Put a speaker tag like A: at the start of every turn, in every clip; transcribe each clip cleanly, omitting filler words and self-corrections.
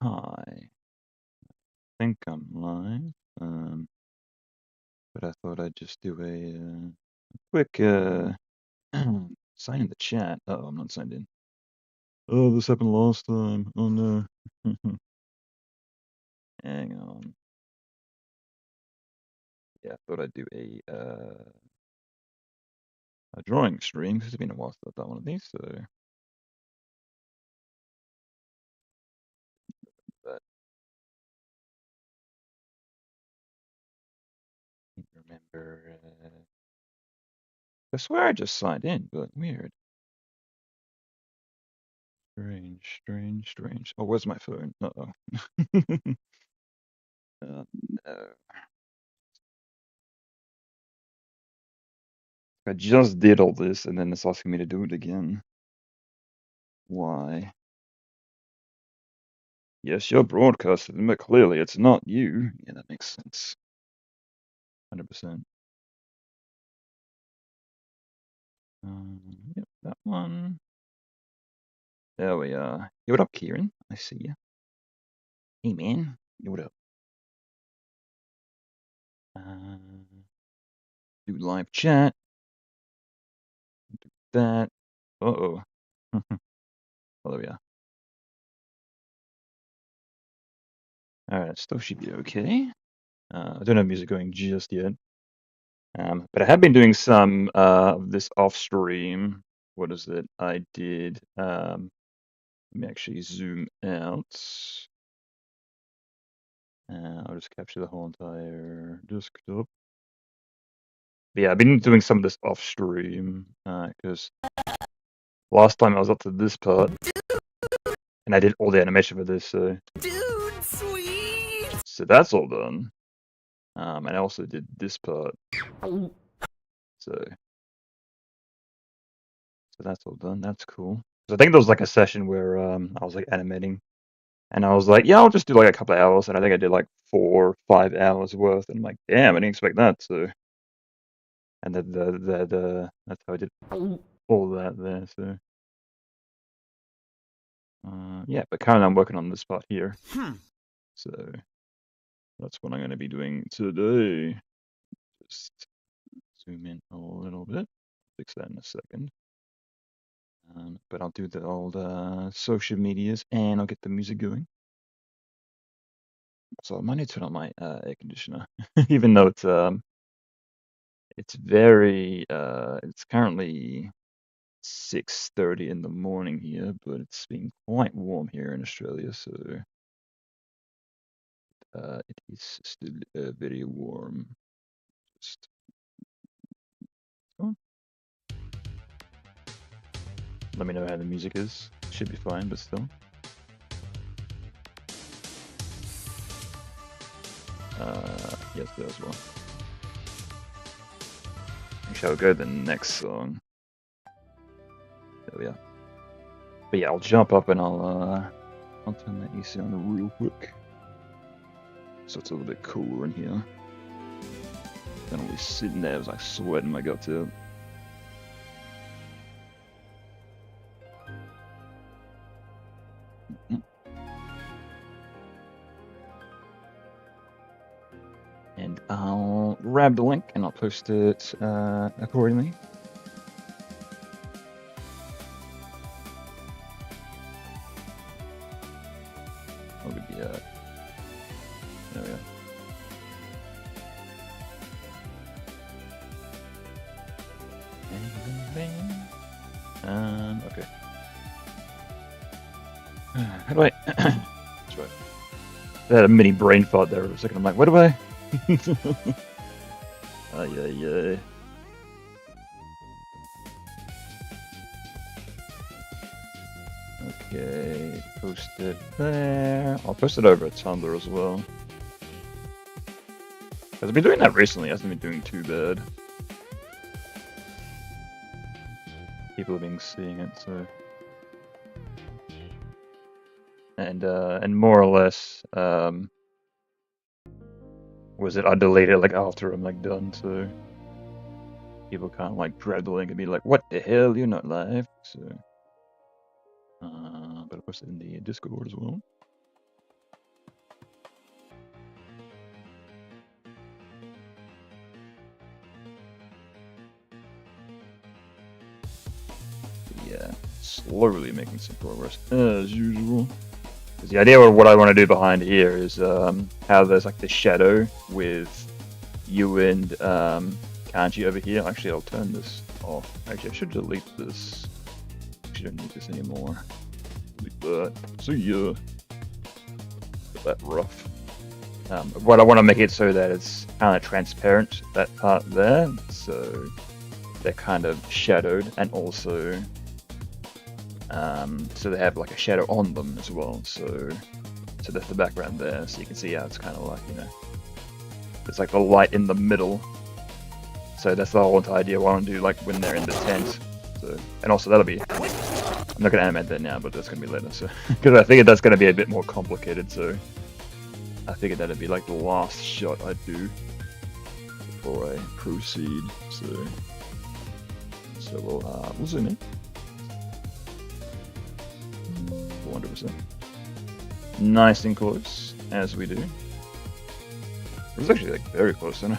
A: Hi. I think I'm live. But I thought I'd just do a quick sign in the chat. Oh, I'm not signed in. Oh, this happened last time. Oh no. Hang on. Yeah, I thought I'd do a drawing stream because it's been a while since I've done one of these. So, but I can't remember. I swear I just signed in, but weird. Strange, strange, strange. Oh, where's my phone? Uh-oh. No. I just did all this and then it's asking me to do it again. Why? Yes, you're broadcasting, but clearly it's not you. Yeah, that makes sense. 100%. Yep, that one. There we are. Yo, what up, Kieran? I see you. Hey, man. Yo, what up? Do live chat. Do that. Uh-oh. Oh, there we are. Alright, still should be okay. I don't have music going just yet. But I have been doing some of this off stream. What is it? I did let me actually zoom out. I'll just capture the whole entire desktop. But yeah, I've been doing some of this off stream because last time I was up to this part and I did all the animation for this, so
B: Dude, sweet.
A: So that's all done. And I also did this part, so that's all done. That's cool. So I think there was like a session where I was like animating, and I was like, yeah, I'll just do like a couple of hours, and I think I did like 4 or 5 hours worth, and I'm like, damn, I didn't expect that. So, and that's how I did all that there. So. Yeah, but currently I'm working on this part here. So that's what I'm going to be doing today. Just zoom in a little bit. Fix that in a second. But I'll do the old social medias and I'll get the music going. So I might need to turn on my air conditioner, even though it's very it's currently 6:30 in the morning here, but it's been quite warm here in Australia, so it is still very warm. Just oh, let me know how the music is. Should be fine, but still. Yes, there as well. We shall go to the next song. There we are. But yeah, I'll jump up and I'll turn the AC on real quick. So it's a little bit cooler in here. Then I'll be sitting there, I was like sweating my guts out. And I'll grab the link and I'll post it accordingly. What would be there we go. Okay. How do I? That's right. I had a mini brain fart there for a second. I'm like, what do I? Yeah. Okay, post it there. I'll post it over at Tumblr as well. I've been doing that recently. It hasn't been doing too bad. People have been seeing it, so. And more or less, was it I deleted it like after I'm like done, so people can't like grab the link and be like, what the hell, you're not live. So but I posted in the Discord as well. slowly making some progress as usual. Because the idea of what I want to do behind here is how there's like the shadow with you and Kanji over here. Actually, I'll turn this off. Actually, I should delete this. Actually, don't need this anymore. Delete that. See ya. Get that rough. What I want to make it so that it's kind of transparent, that part there, so they're kind of shadowed, and also so they have like a shadow on them as well, so that's the background there, so you can see how it's kind of like, you know, it's like the light in the middle. So that's the whole idea. What I want to do, like when they're in the tent. So, and also that'll be, I'm not going to animate that now, but that's going to be later, so because I figured that's going to be a bit more complicated, so I figured that'd be like the last shot I'd do before I proceed. So we'll zoom in. 400%. Nice and close, as we do. It was actually like very close, isn't it?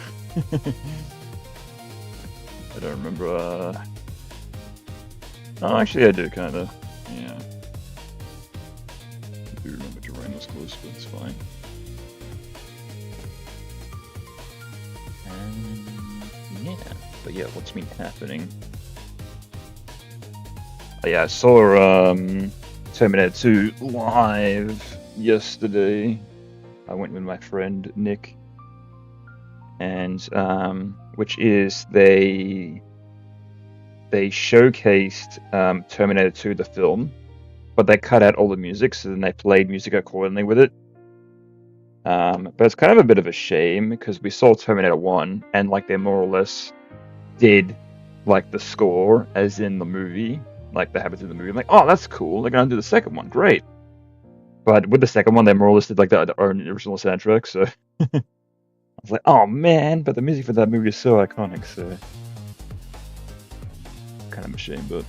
A: I don't remember. Oh, actually, I do kind of. Yeah. I do remember terrain was close, but it's fine. Yeah, but yeah, what's been happening? Oh, yeah, I saw Terminator 2 live yesterday. I went with my friend Nick, and which is they showcased Terminator 2 the film, but they cut out all the music, so then they played music accordingly with it. But it's kind of a bit of a shame because we saw Terminator 1 and like they more or less did like the score as in the movie, like the habits of the movie. I'm like, oh, that's cool. They're gonna do the second one, great. But with the second one, they more or less did like the original soundtrack. So I was like, oh man, but the music for that movie is so iconic. So kind of a shame, but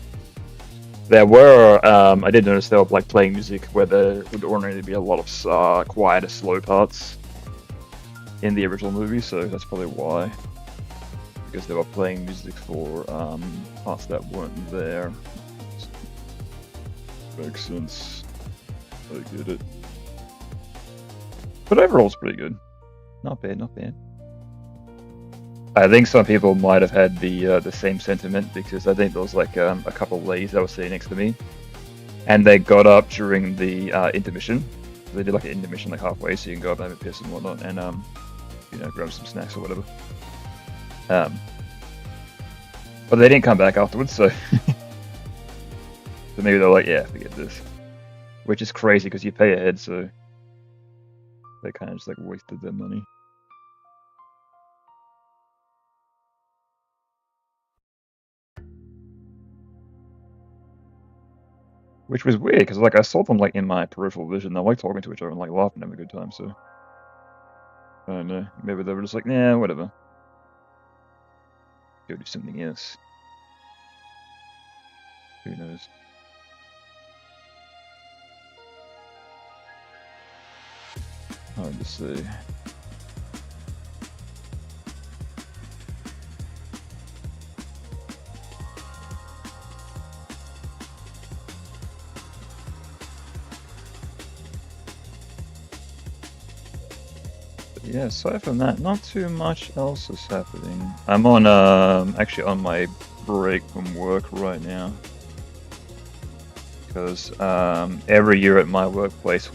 A: there were I did notice they were like playing music where there would ordinarily be a lot of quieter, slow parts in the original movie, so that's probably why. Because they were playing music for parts that weren't there. Makes sense. I get it. But overall, it's pretty good. Not bad, not bad. I think some people might have had the same sentiment, because I think there was like a couple of ladies that were sitting next to me, and they got up during the intermission. They did like an intermission like halfway, so you can go up and have a piss and whatnot, and you know, grab some snacks or whatever. But they didn't come back afterwards, so so maybe they're like, yeah, forget this. Which is crazy because you pay ahead, so they kind of just like wasted their money. Which was weird, because like I saw them like in my peripheral vision. They're like talking to each other and like laughing and having a good time. So I don't know. Maybe they were just like, nah, whatever. Go do something else. Who knows? Hard to say. Yeah, aside from that, not too much else is happening. I'm on actually on my break from work right now, because every year at my workplace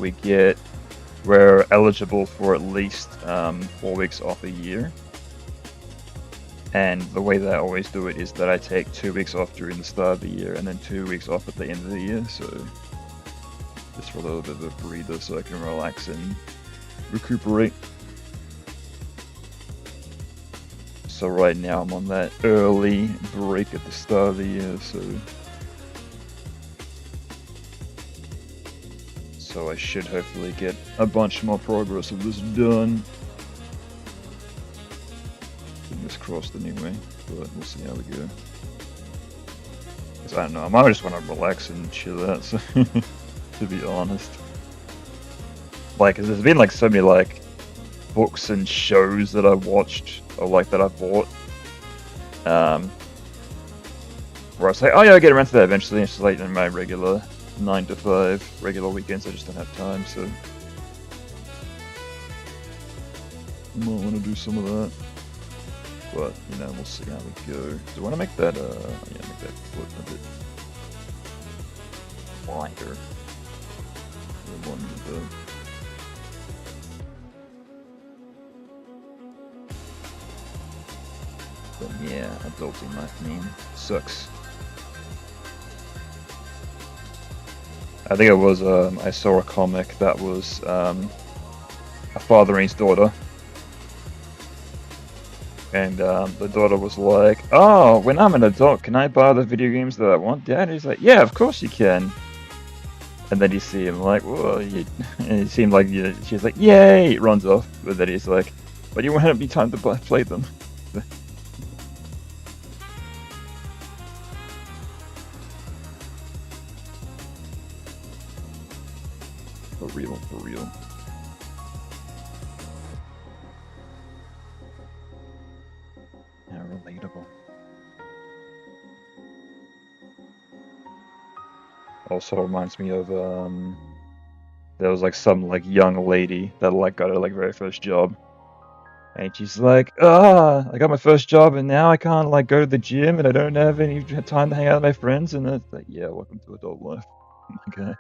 A: we're eligible for at least 4 weeks off a year. And the way that I always do it is that I take 2 weeks off during the start of the year and then 2 weeks off at the end of the year, so just for a little bit of a breather so I can relax and recuperate. So right now I'm on that early break at the start of the year, so I should hopefully get a bunch more progress of this done. Fingers crossed anyway, but we'll see how we go. Cause I don't know, I might just want to relax and chill out, so to be honest. Like, cause there's been like so many like books and shows that I've watched, or like that I've bought, where I say, oh yeah, I'll get around to that eventually. It's just like in my regular 9 to 5 regular weekends. I just don't have time, so I might want to do some of that. But you know, we'll see how we go. Do I want to make that? Yeah, make that foot a bit wider. The one with the But yeah, adulting life meme sucks. I think it was, I saw a comic that was a father and his daughter. And the daughter was like, oh, when I'm an adult, can I buy the video games that I want, Dad? And he's like, yeah, of course you can. And then you see him like, well, and it seemed like she's like, yay, it runs off. But then he's like, but you won't be time to play them. For real, for real. How relatable. Also reminds me of there was like some like young lady that like got her like very first job, and she's like, I got my first job and now I can't like go to the gym and I don't have any time to hang out with my friends. And it's like, yeah, welcome to adult life. Okay,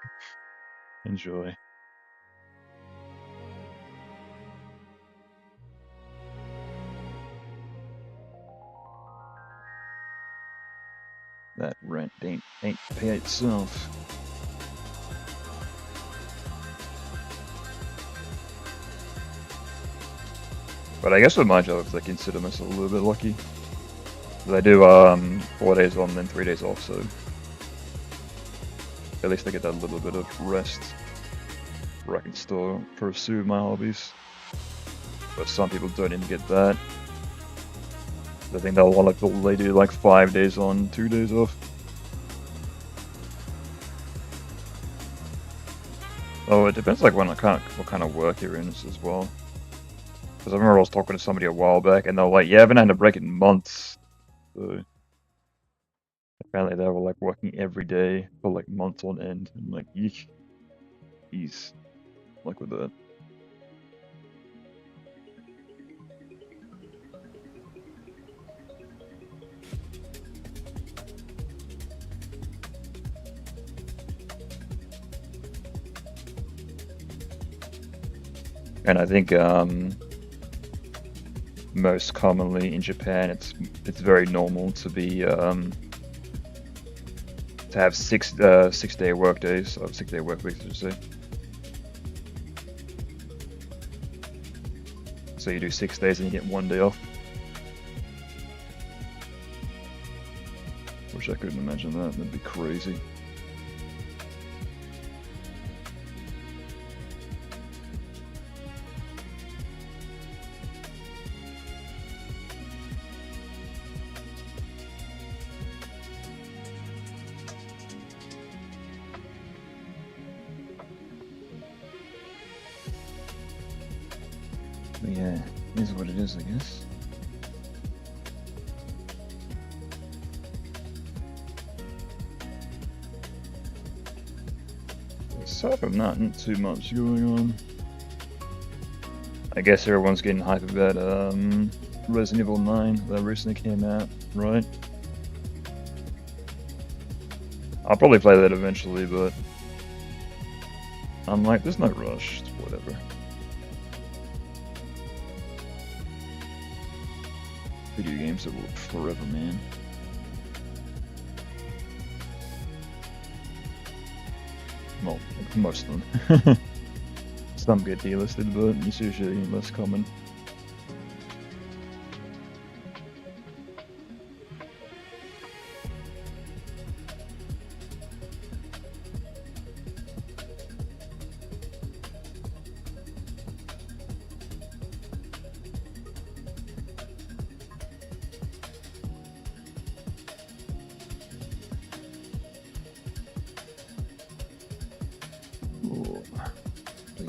A: enjoy. That rent ain't pay itself. But I guess with my job, I consider myself a little bit lucky. Because I do 4 days on, then 3 days off, so at least I get that little bit of rest where I can still pursue my hobbies. But some people don't even get that. I think they'll like they do like 5 days on, 2 days off. Oh, it depends like what kind of work you're in as well. Because I remember I was talking to somebody a while back, and they were like, "Yeah, I haven't had a break in months." So apparently they were like working every day for like months on end. I'm like, yeesh, jeez, like with that. And I think most commonly in Japan, it's very normal to be to have 6-day work days, or 6-day work weeks, I should say. So you do 6 days and you get 1 day off. Wish I couldn't imagine that. That'd be crazy. But yeah, it is what it is, I guess. Aside from that, not too much going on. I guess everyone's getting hype about Resident Evil 9 that recently came out, right? I'll probably play that eventually, but I'm like, there's no rush, it's whatever. Video games that will live forever, man. Well, most of them. Some get delisted, but it's usually less common.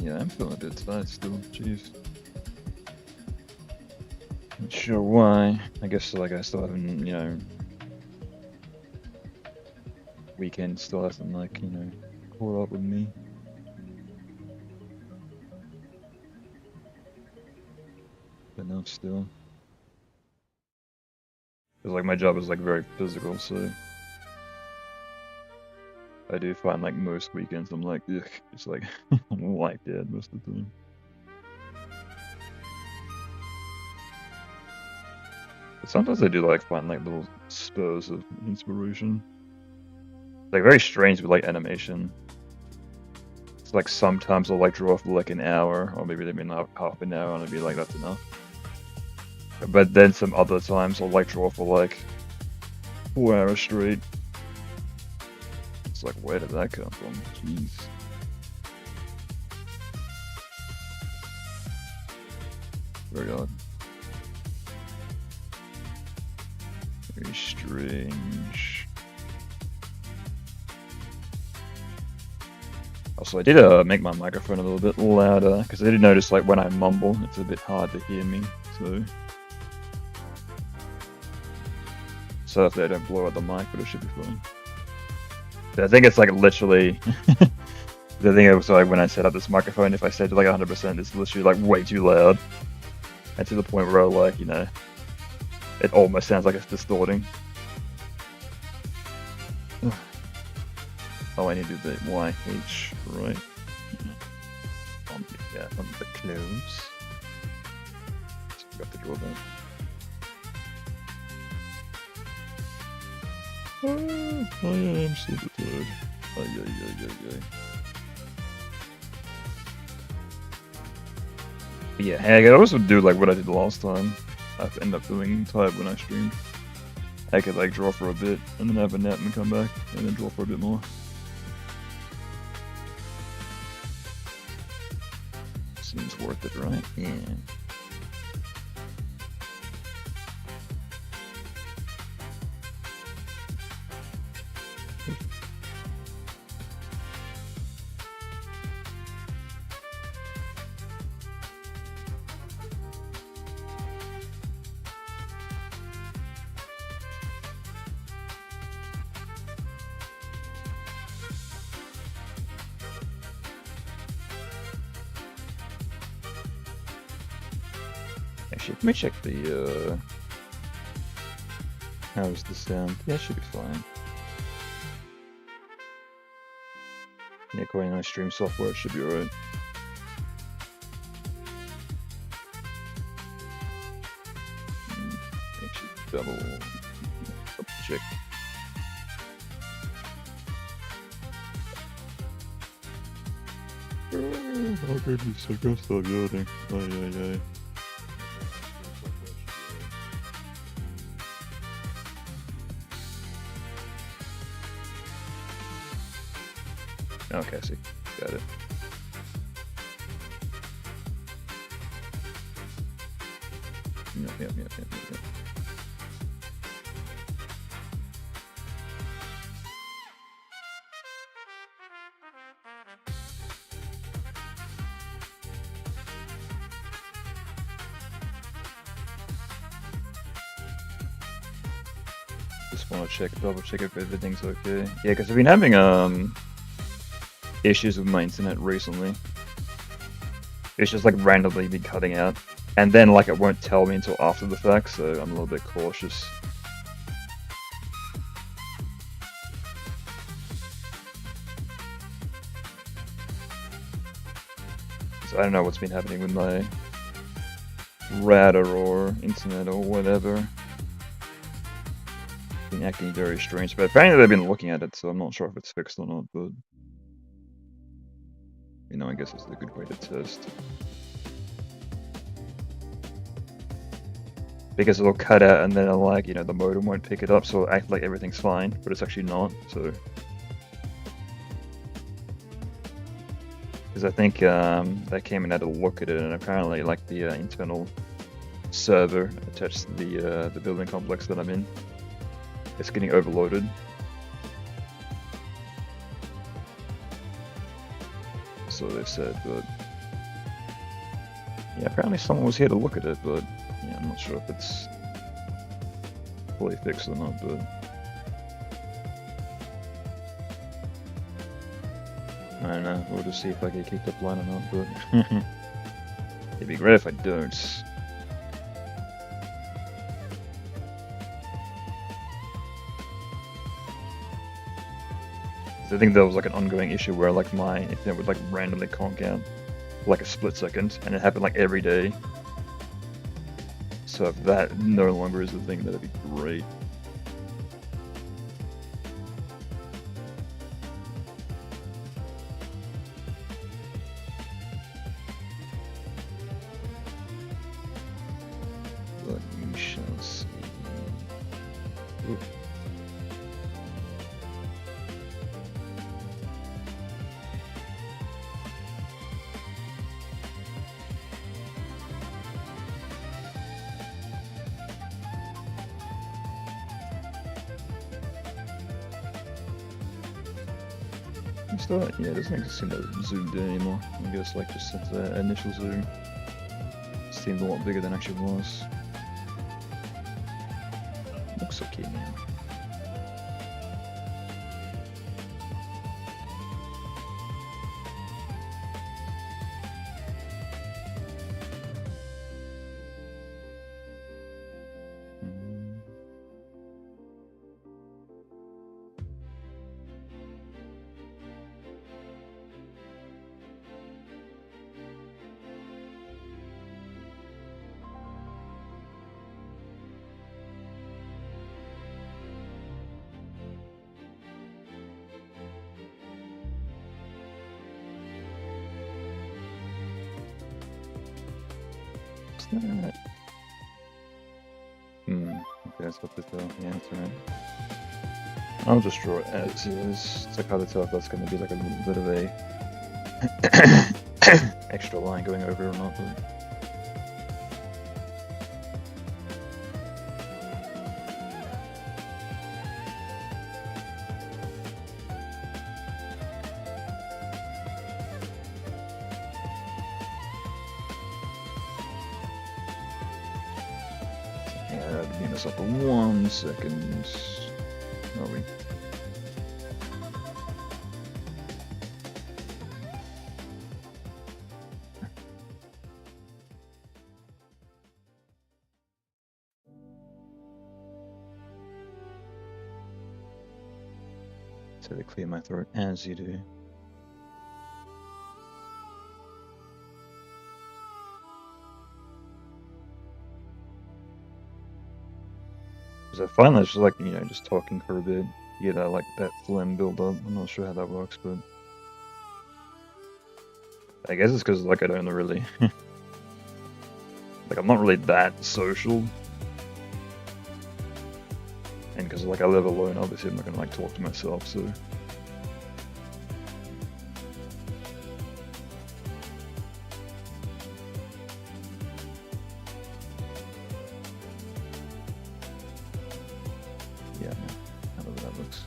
A: Yeah, I'm feeling a bit tired still, jeez. Not sure why. I guess like I still haven't, you know, weekend still hasn't, like, caught up with me. But no, still. Because, like, my job is, like, very physical, so I do find, like, most weekends I'm like, ugh, it's like, I'm like dead most of the time. But sometimes I do, like, find, like, little spurs of inspiration. It's, like, very strange with, like, animation. It's like sometimes I'll, like, draw for, like, an hour, or maybe they've like half an hour, and I'll be like, that's enough. But then some other times I'll, like, draw for, like, 4 hours straight. It's like, where did that come from? Jeez. Very odd. Very strange. Also, I did make my microphone a little bit louder, because I did notice, like, when I mumble, it's a bit hard to hear me, so hopefully I don't blow out the mic, but it should be fine. I think it's, like, literally, the thing was, like, when I set up this microphone, if I set it, like, 100%, it's literally, like, way too loud. And to the point where, like, it almost sounds like it's distorting. Oh, I need to do the YH, right? Yeah, on the close. Just forgot to draw that. Oh, yeah, I'm still tired. But yeah, I could also do, like, what I did last time. I end up doing tired when I streamed. I could, like, draw for a bit, and then have a nap and come back, and then draw for a bit more. Seems worth it, right? Yeah. Actually, let me check the, how's the sound? Yeah, it should be fine. Yeah, according to my stream software, it should be alright. Actually, double check. Oh goodness, I gotta stop yawning. Ay. Okay, I see. Got it. Yep. Just want to double check if everything's okay. Yeah, because I've been having issues with my internet recently. It's just, like, randomly been cutting out, and then, like, it won't tell me until after the fact, so I'm a little bit cautious. So I don't know what's been happening with my router or internet or whatever. Been acting very strange, but apparently they've been looking at it, so I'm not sure if it's fixed or not, but I guess it's a good way to test. Because it'll cut out and then it'll, like, the modem won't pick it up, so it'll act like everything's fine, but it's actually not, so. Because I think they came and had a look at it, and apparently, like, the internal server attached to the building complex that I'm in, it's getting overloaded. So they said, but yeah, apparently someone was here to look at it, but yeah, I'm not sure if it's fully fixed or not, but I don't know, we'll just see if I get kicked up line or not, but it'd be great if I don't. I think there was like an ongoing issue where like my internet would like randomly conk out for like a split second, and it happened like every day. So if that no longer is the thing, that'd be great. But we shall see. Ooh. Yeah, it doesn't seem to zoomed in anymore. I guess like just at the initial zoom, it seemed a lot bigger than it actually was. Looks okay now. That? Okay, that's what to tell. Yeah, that's right. I'll just draw it as is. It's like hard to tell if that's going to be like a little bit of a extra line going over or not. But... Beam this up for 1 second. Are we? So to clear my throat as you do. So I find that's just like, you know, just talking for a bit, you get like that phlegm build up. I'm not sure how that works, but I guess it's because like I don't really like I'm not really that social, and because like I live alone, obviously I'm not gonna like talk to myself, so. Yeah, however that looks.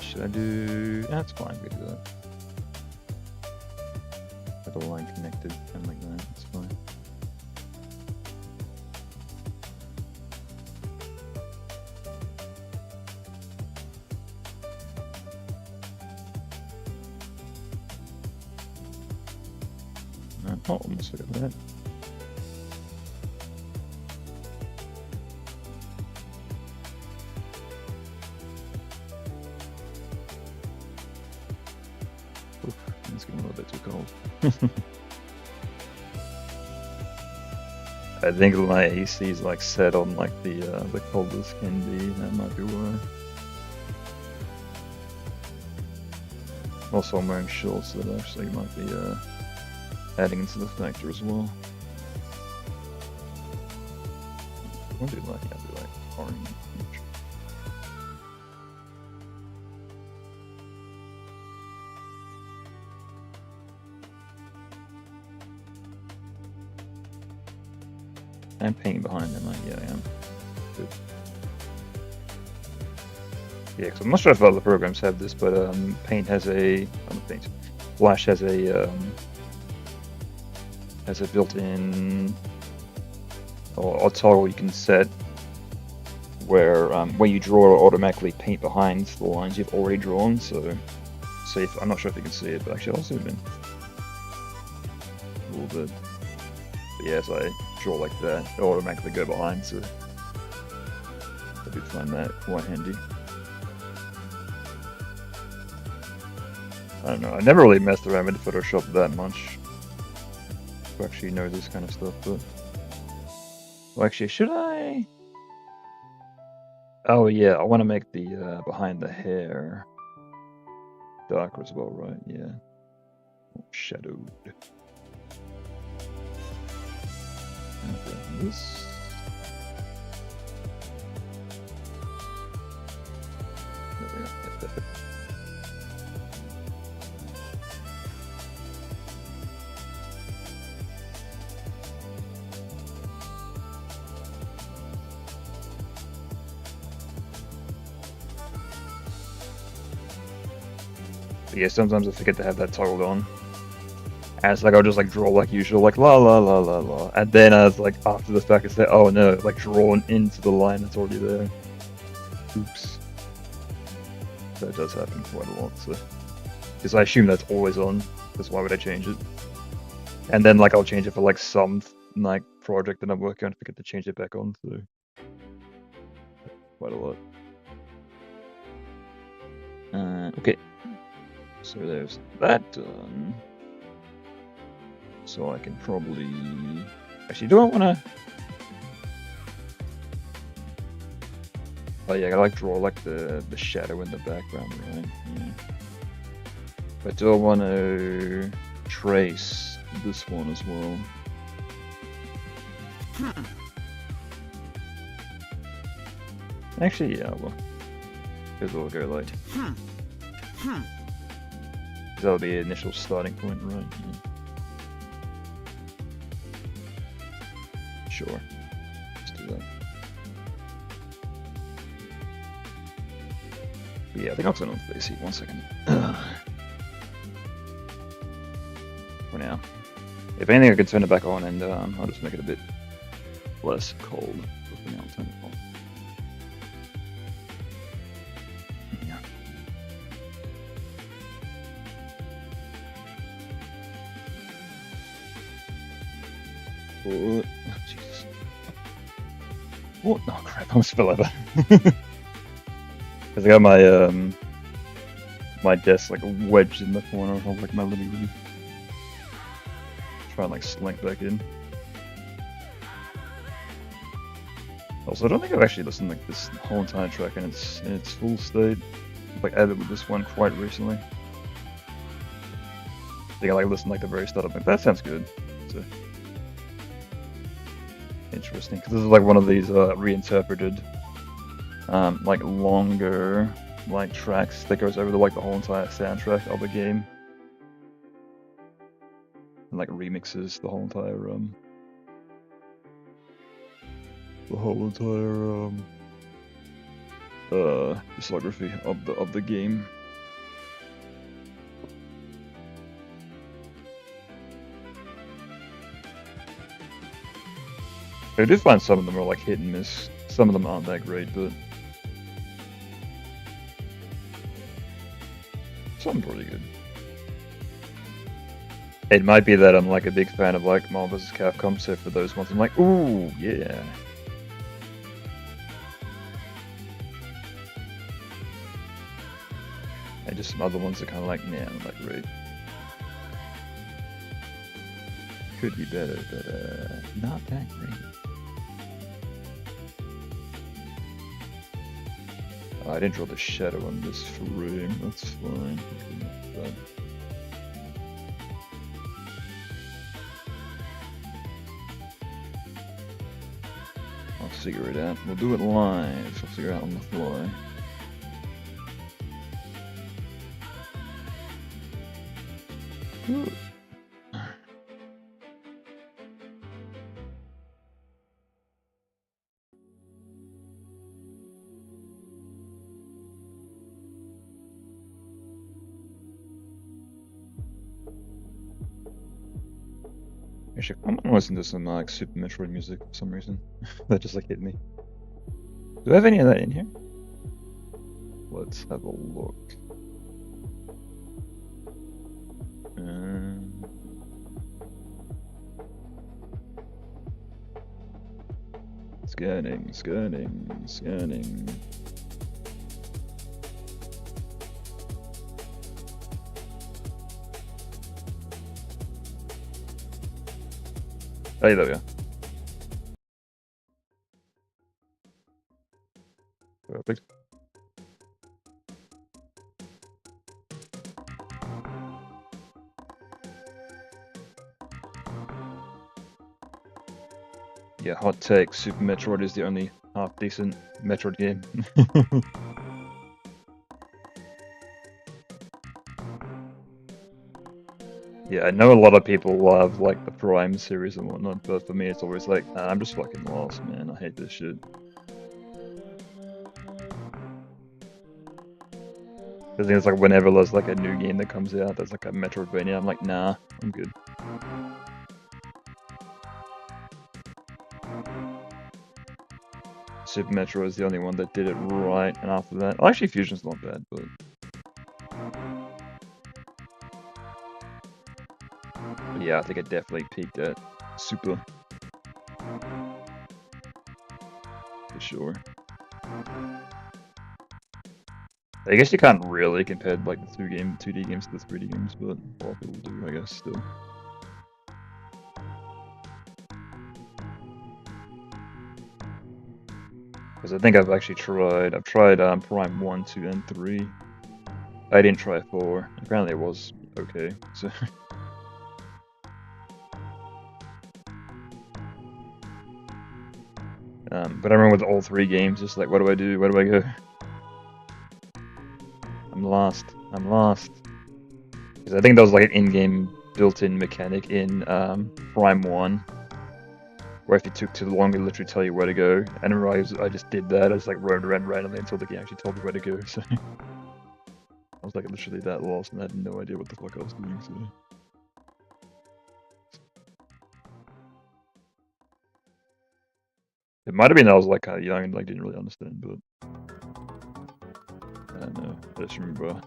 A: Should I do? That's fine. We do that. With a line connected and like that. That's fine. Oh, almost forgot that. It's getting a little bit too cold. I think my AC is like set on like the coldest can be. That might be why. Also, I'm wearing shorts that actually might be adding into the factor as well. What do you like? Yeah, I do like orange. I'm painting behind them, like, yeah, I am. Good. Yeah, because I'm not sure if other programs have this, but Paint has Flash has a built-in or toggle you can set where when you draw, it'll automatically paint behind the lines you've already drawn. So see if I'm not sure if you can see it, but actually I'll zoom in a little bit. But yeah, so I draw like that, it'll automatically go behind, so I do find that quite handy. I don't know, I never really messed around with Photoshop that much to actually know this kind of stuff, but... Well, actually, should I? Oh yeah, I want to make the behind the hair darker as well, right? Yeah. Shadowed. And then this. There we go. But yeah, sometimes I forget to have that toggled on. And it's like I'll just like draw like usual, like la la la la la, and then as like after the fact, it's like, oh no, like drawn into the line that's already there. Oops. That does happen quite a lot. So, because I assume that's always on. That's why would I change it? And then like I'll change it for like some like project that I'm working on, forget to change it back on. So quite a lot. Okay. So there's that done. So I can probably... Actually, do I want to... Oh yeah, I like draw like the shadow in the background, right? Yeah. But do I want to trace this one as well? Actually, yeah, well, because we'll go like... That'll be the initial starting point, right? Yeah. Sure. Let's do that. But yeah, I think I'll turn on the AC. 1 second. For now. If anything, I could turn it back on and I'll just make it a bit less cold. For now, I'll turn it on. Yeah. Oh, Jesus. What? Oh crap, I'm spill over. Because I got my my desk like wedged in the corner of like my living room. Try and like slink back in. Also, I don't think I've actually listened to like this whole entire track in its full state. I've like added with this one quite recently. I think I like listened like the very start of it. That sounds good. So interesting, because this is like one of these reinterpreted like longer like tracks that goes over like the whole entire soundtrack of the game and like remixes the whole entire discography of the game. I do find some of them are like hit and miss. Some of them aren't that great, but some pretty good. It might be that I'm like a big fan of like Marvel vs. Capcom, so for those ones I'm like, ooh, yeah. And just some other ones are kind of like, nah, not that great. Could be better, but not that great. I didn't draw the shadow on this frame, that's fine. I'll figure it out. We'll do it live. I'll figure it out on the fly. Ooh. Actually, I'm gonna listen to some like Super Metroid music for some reason. That just like hit me. Do I have any of that in here? Let's have a look. Scanning. Hey, there we are. Perfect. Yeah, hot take. Super Metroid is the only half-decent Metroid game. Yeah, I know a lot of people love like the Prime series and whatnot, but for me it's always like, nah, I'm just fucking lost, man. I hate this shit. The thing is, like, whenever there's like a new game that comes out that's like a Metroidvania, I'm like, nah, I'm good. Super Metroid is the only one that did it right, and after that, well, actually Fusion's not bad, but yeah, I think it definitely peaked at Super. For sure. I guess you can't really compare like the 2D games to the 3D games, but a lot of people do, I guess, still. Because I think I've tried Prime 1, 2, and 3. I didn't try 4. Apparently it was okay, so... but I remember with all 3 games, just like, what do I do? Where do I go? I'm lost. Because I think there was like an in-game built-in mechanic in Prime 1, where if you took too long, it would literally tell you where to go. And I remember I just did that. I just like roamed around randomly until the game actually told me where to go. So I was like literally that lost and I had no idea what the fuck I was doing. So it might have been I was like kind of young and like didn't really understand, but I don't know. I just remember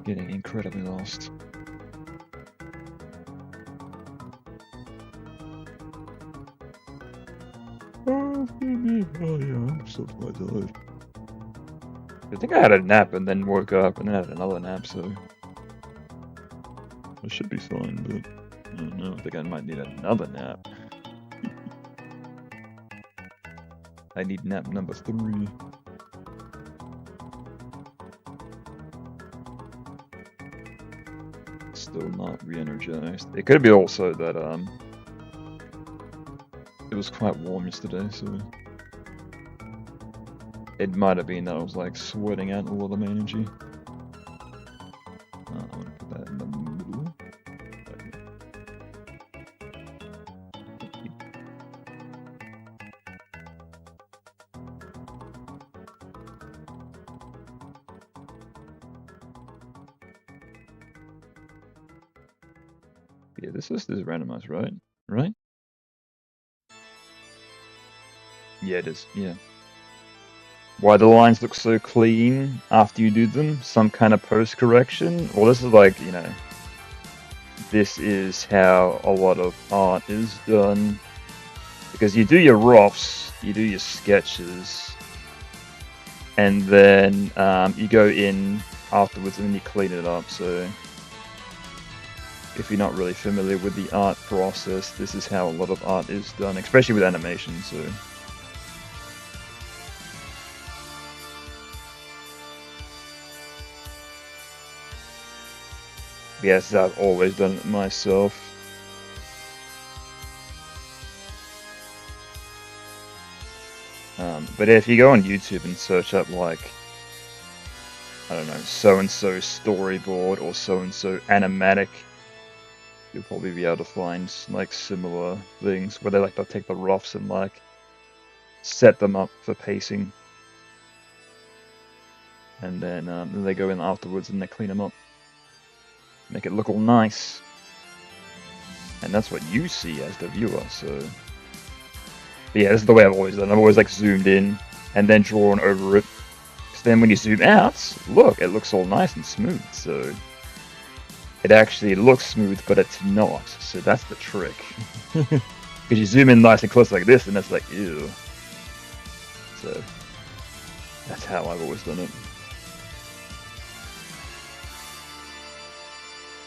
A: getting incredibly lost. Oh yeah, I'm so tired. I think I had a nap and then woke up and then had another nap, so I should be fine, but I don't know. I think I might need another nap. I need nap number 3. Still not re-energized. It could be also that it was quite warm yesterday, so it might have been that I was like sweating out all of my energy. I'm gonna put that in the middle. Yeah, this list is randomized, right? Right? Yeah, it is. Yeah. Why the lines look so clean after you do them? Some kind of post correction? Well, this is like, you know, this is how a lot of art is done. Because you do your roughs, you do your sketches, and then you go in afterwards and then you clean it up. So if you're not really familiar with the art process, this is how a lot of art is done, especially with animation. So yes, I've always done it myself. But if you go on YouTube and search up like, I don't know, so-and-so storyboard or so-and-so animatic, you'll probably be able to find like similar things where they like they'll take the roughs and like set them up for pacing. And then they go in afterwards and they clean them up. Make it look all nice. And that's what you see as the viewer, so... But yeah, this is the way I've always done. I've always like zoomed in and then drawn over it. So then when you zoom out, look, it looks all nice and smooth. So it actually looks smooth, but it's not. So that's the trick. Because you zoom in nice and close like this, and that's like, ew. So, that's how I've always done it.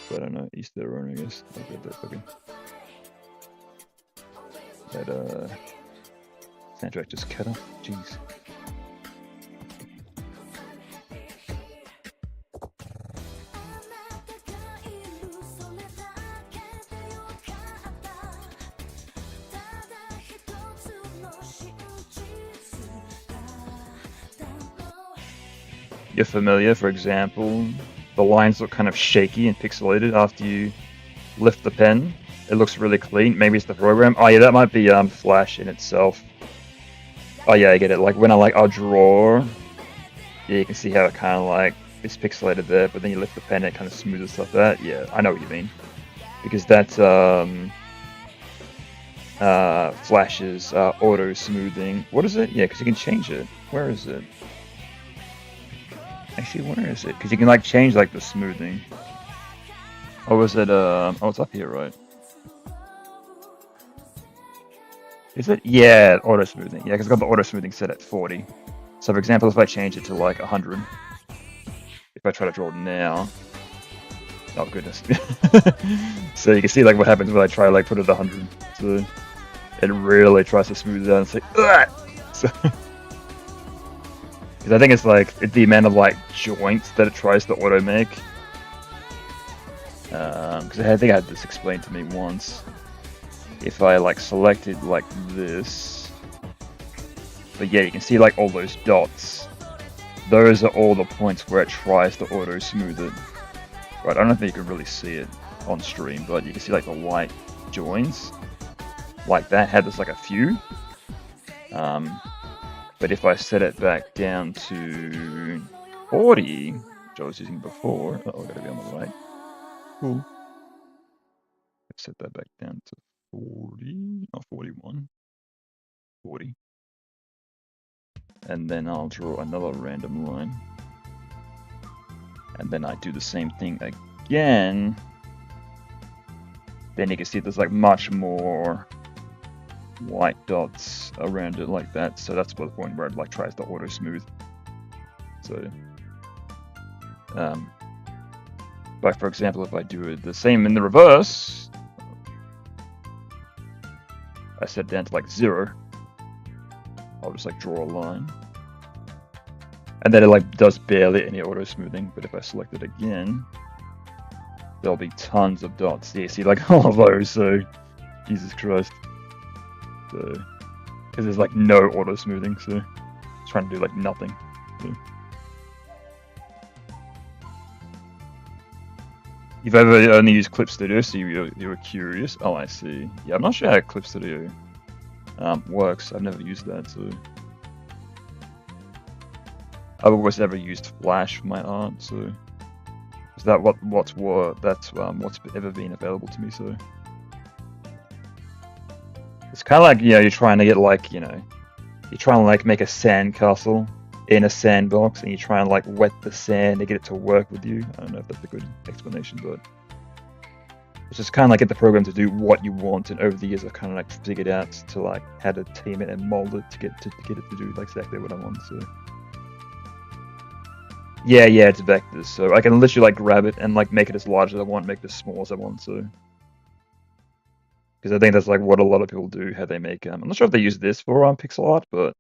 A: So I don't know, Easter run, I guess. I'll get that fucking... That, soundtrack just cut off. Jeez. You're familiar, for example, the lines look kind of shaky and pixelated after you lift the pen. It looks really clean. Maybe it's the program. Oh yeah, that might be Flash in itself. Oh yeah, I get it. Like when I'll draw, yeah, you can see how it kind of like it's pixelated there, but then you lift the pen, it kind of smooths stuff out. Yeah, I know what you mean, because that's Flash's auto smoothing. What is it? Yeah, because you can change it. Where is it? Actually, where is it? Because you can like change like the smoothing. Oh, is it? Oh, it's up here, right? Is it? Yeah, auto smoothing. Yeah, because I've got the auto smoothing set at 40. So, for example, if I change it to like 100, if I try to draw now, oh goodness. So you can see like what happens when I try like put it at 100. So it really tries to smooth it out and say, ugh! So. Because I think it's like the amount of like joints that it tries to auto make. Because I think I had this explained to me once. If I like selected like this, but yeah, you can see like all those dots. Those are all the points where it tries to auto smooth it. Right, I don't think you can really see it on stream, but you can see like the white joins. Like that had this like a few. But if I set it back down to 40, which I was using before, oh, I've got to be on the right. Cool. Let's set that back down to 40, not 41, 40. And then I'll draw another random line. And then I do the same thing again. Then you can see there's like much more white dots around it like that, so that's the point where it like tries to auto smooth. So but for example, if I do it the same in the reverse, I set it down to like 0, I'll just like draw a line, and then it like does barely any auto smoothing. But if I select it again, there'll be tons of dots. Yeah, see like all of those, so Jesus Christ. So, because there's like no auto smoothing, so it's trying to do like nothing. So. You've ever only used Clip Studio, so you were curious. Oh, I see. Yeah, I'm not sure how Clip Studio works. I've never used that, so I've always ever used Flash for my art. So is that what's ever been available to me? So. It's kind of like, you know, you're trying to get like, you know, you're trying to like make a sand castle in a sandbox, and you try and like wet the sand to get it to work with you. I don't know if that's a good explanation, but it's just kind of like get the program to do what you want. And over the years, I've kind of like figured out to like how to tame it and mold it to get it to do like exactly what I want. So yeah, it's vectors, so I can literally like grab it and like make it as large as I want, make it as small as I want. So. Because I think that's like what a lot of people do, how they make. I'm not sure if they use this for pixel art, but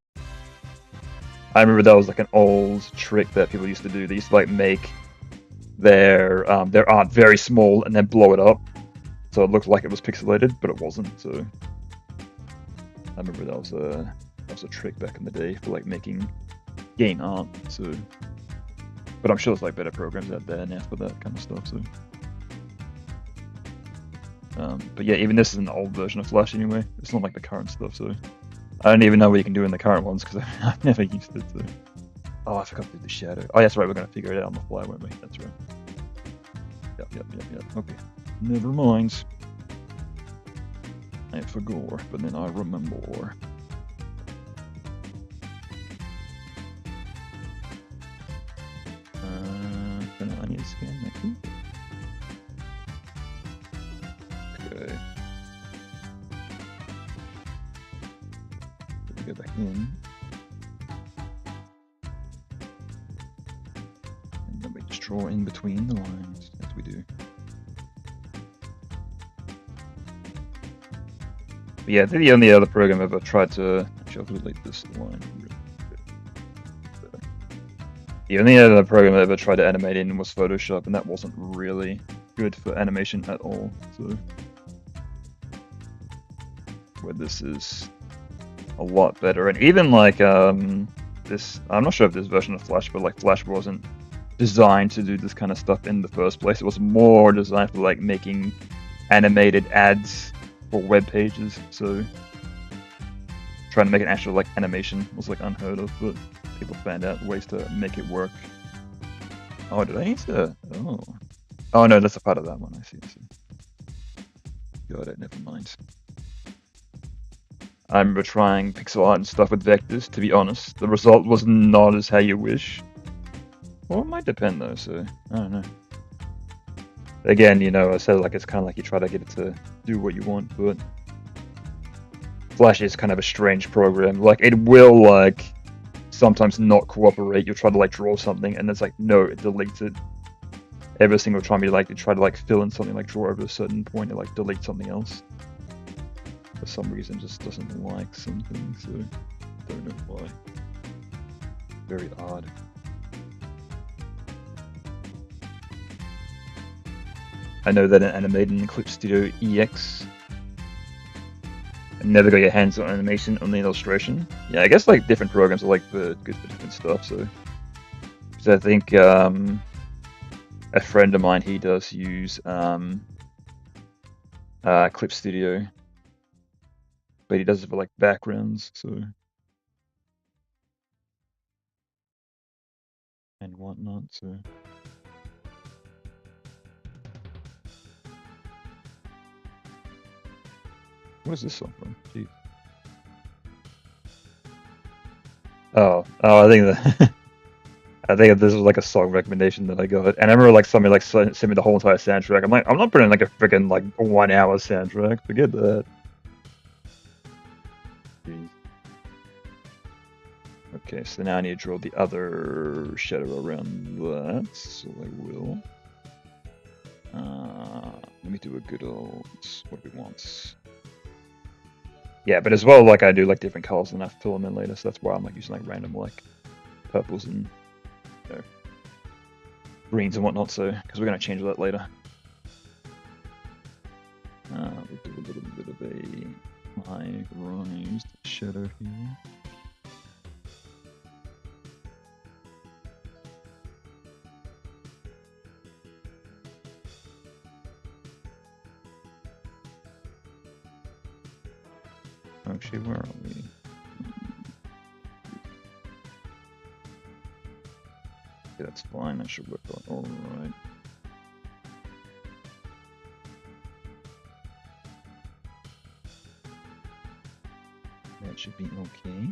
A: I remember that was like an old trick that people used to do. They used to like make their art very small and then blow it up, so it looked like it was pixelated, but it wasn't. So I remember that was a trick back in the day for like making game art. So, but I'm sure there's like better programs out there now for that kind of stuff. So. But yeah, even this is an old version of Flash anyway. It's not like the current stuff, so I don't even know what you can do in the current ones because I've never used it. So. Oh, I forgot to do the shadow. Oh, that's right. We're gonna figure it out on the fly, won't we? That's right. Yep. Okay. Never mind. I forgot, but then I remember. I need to scan that key. Okay. in. And then we just draw in between the lines, as we do. But yeah, the only other program I've ever tried to... Actually, I'll delete this line. The only other program I ever tried to animate in was Photoshop, and that wasn't really good for animation at all. So, where this is a lot better, and even like this, I'm not sure if this version of Flash, but like Flash wasn't designed to do this kind of stuff in the first place. It was more designed for like making animated ads for web pages. So, trying to make an actual like animation was like unheard of, but people found out ways to make it work. Oh, did I need to? Oh. Oh no, that's a part of that one. I see. Got it, never mind. I remember trying pixel art and stuff with vectors, to be honest. The result was not as how you wish. Well, it might depend though, so I don't know. Again, you know, I said like it's kind of like you try to get it to do what you want, but Flash is kind of a strange program. Like, it will like sometimes not cooperate. You'll try to like draw something and it's like, no, it deletes it. Every single time you try to like fill in something, like draw over a certain point, it like deletes something else. For some reason, just doesn't like something, so don't know why. Very odd. I know that in animating in Clip Studio EX, never got your hands on animation, only illustration. Yeah, I guess like different programs are like good for different stuff. So I think a friend of mine, he does use Clip Studio, but he does it for like backgrounds, so and whatnot. So where's this song from? Jeez. Oh, I think that I think this was like a song recommendation that I got, and I remember like somebody like sent me the whole entire soundtrack. I'm like, I'm not putting like a freaking like 1 hour soundtrack. Forget that. Jeez. Okay, so now I need to draw the other shadow around that. So I will. Let me do a good old what do we want? Yeah, but as well, like I do like different colors and I fill them in later, so that's why I'm like using like random like purples and you know, greens and whatnot. So because we're gonna change that later. We'll do a little bit of a high rise shadow here. Actually, where are we? Okay, that's fine. That should work out all right. That should be okay.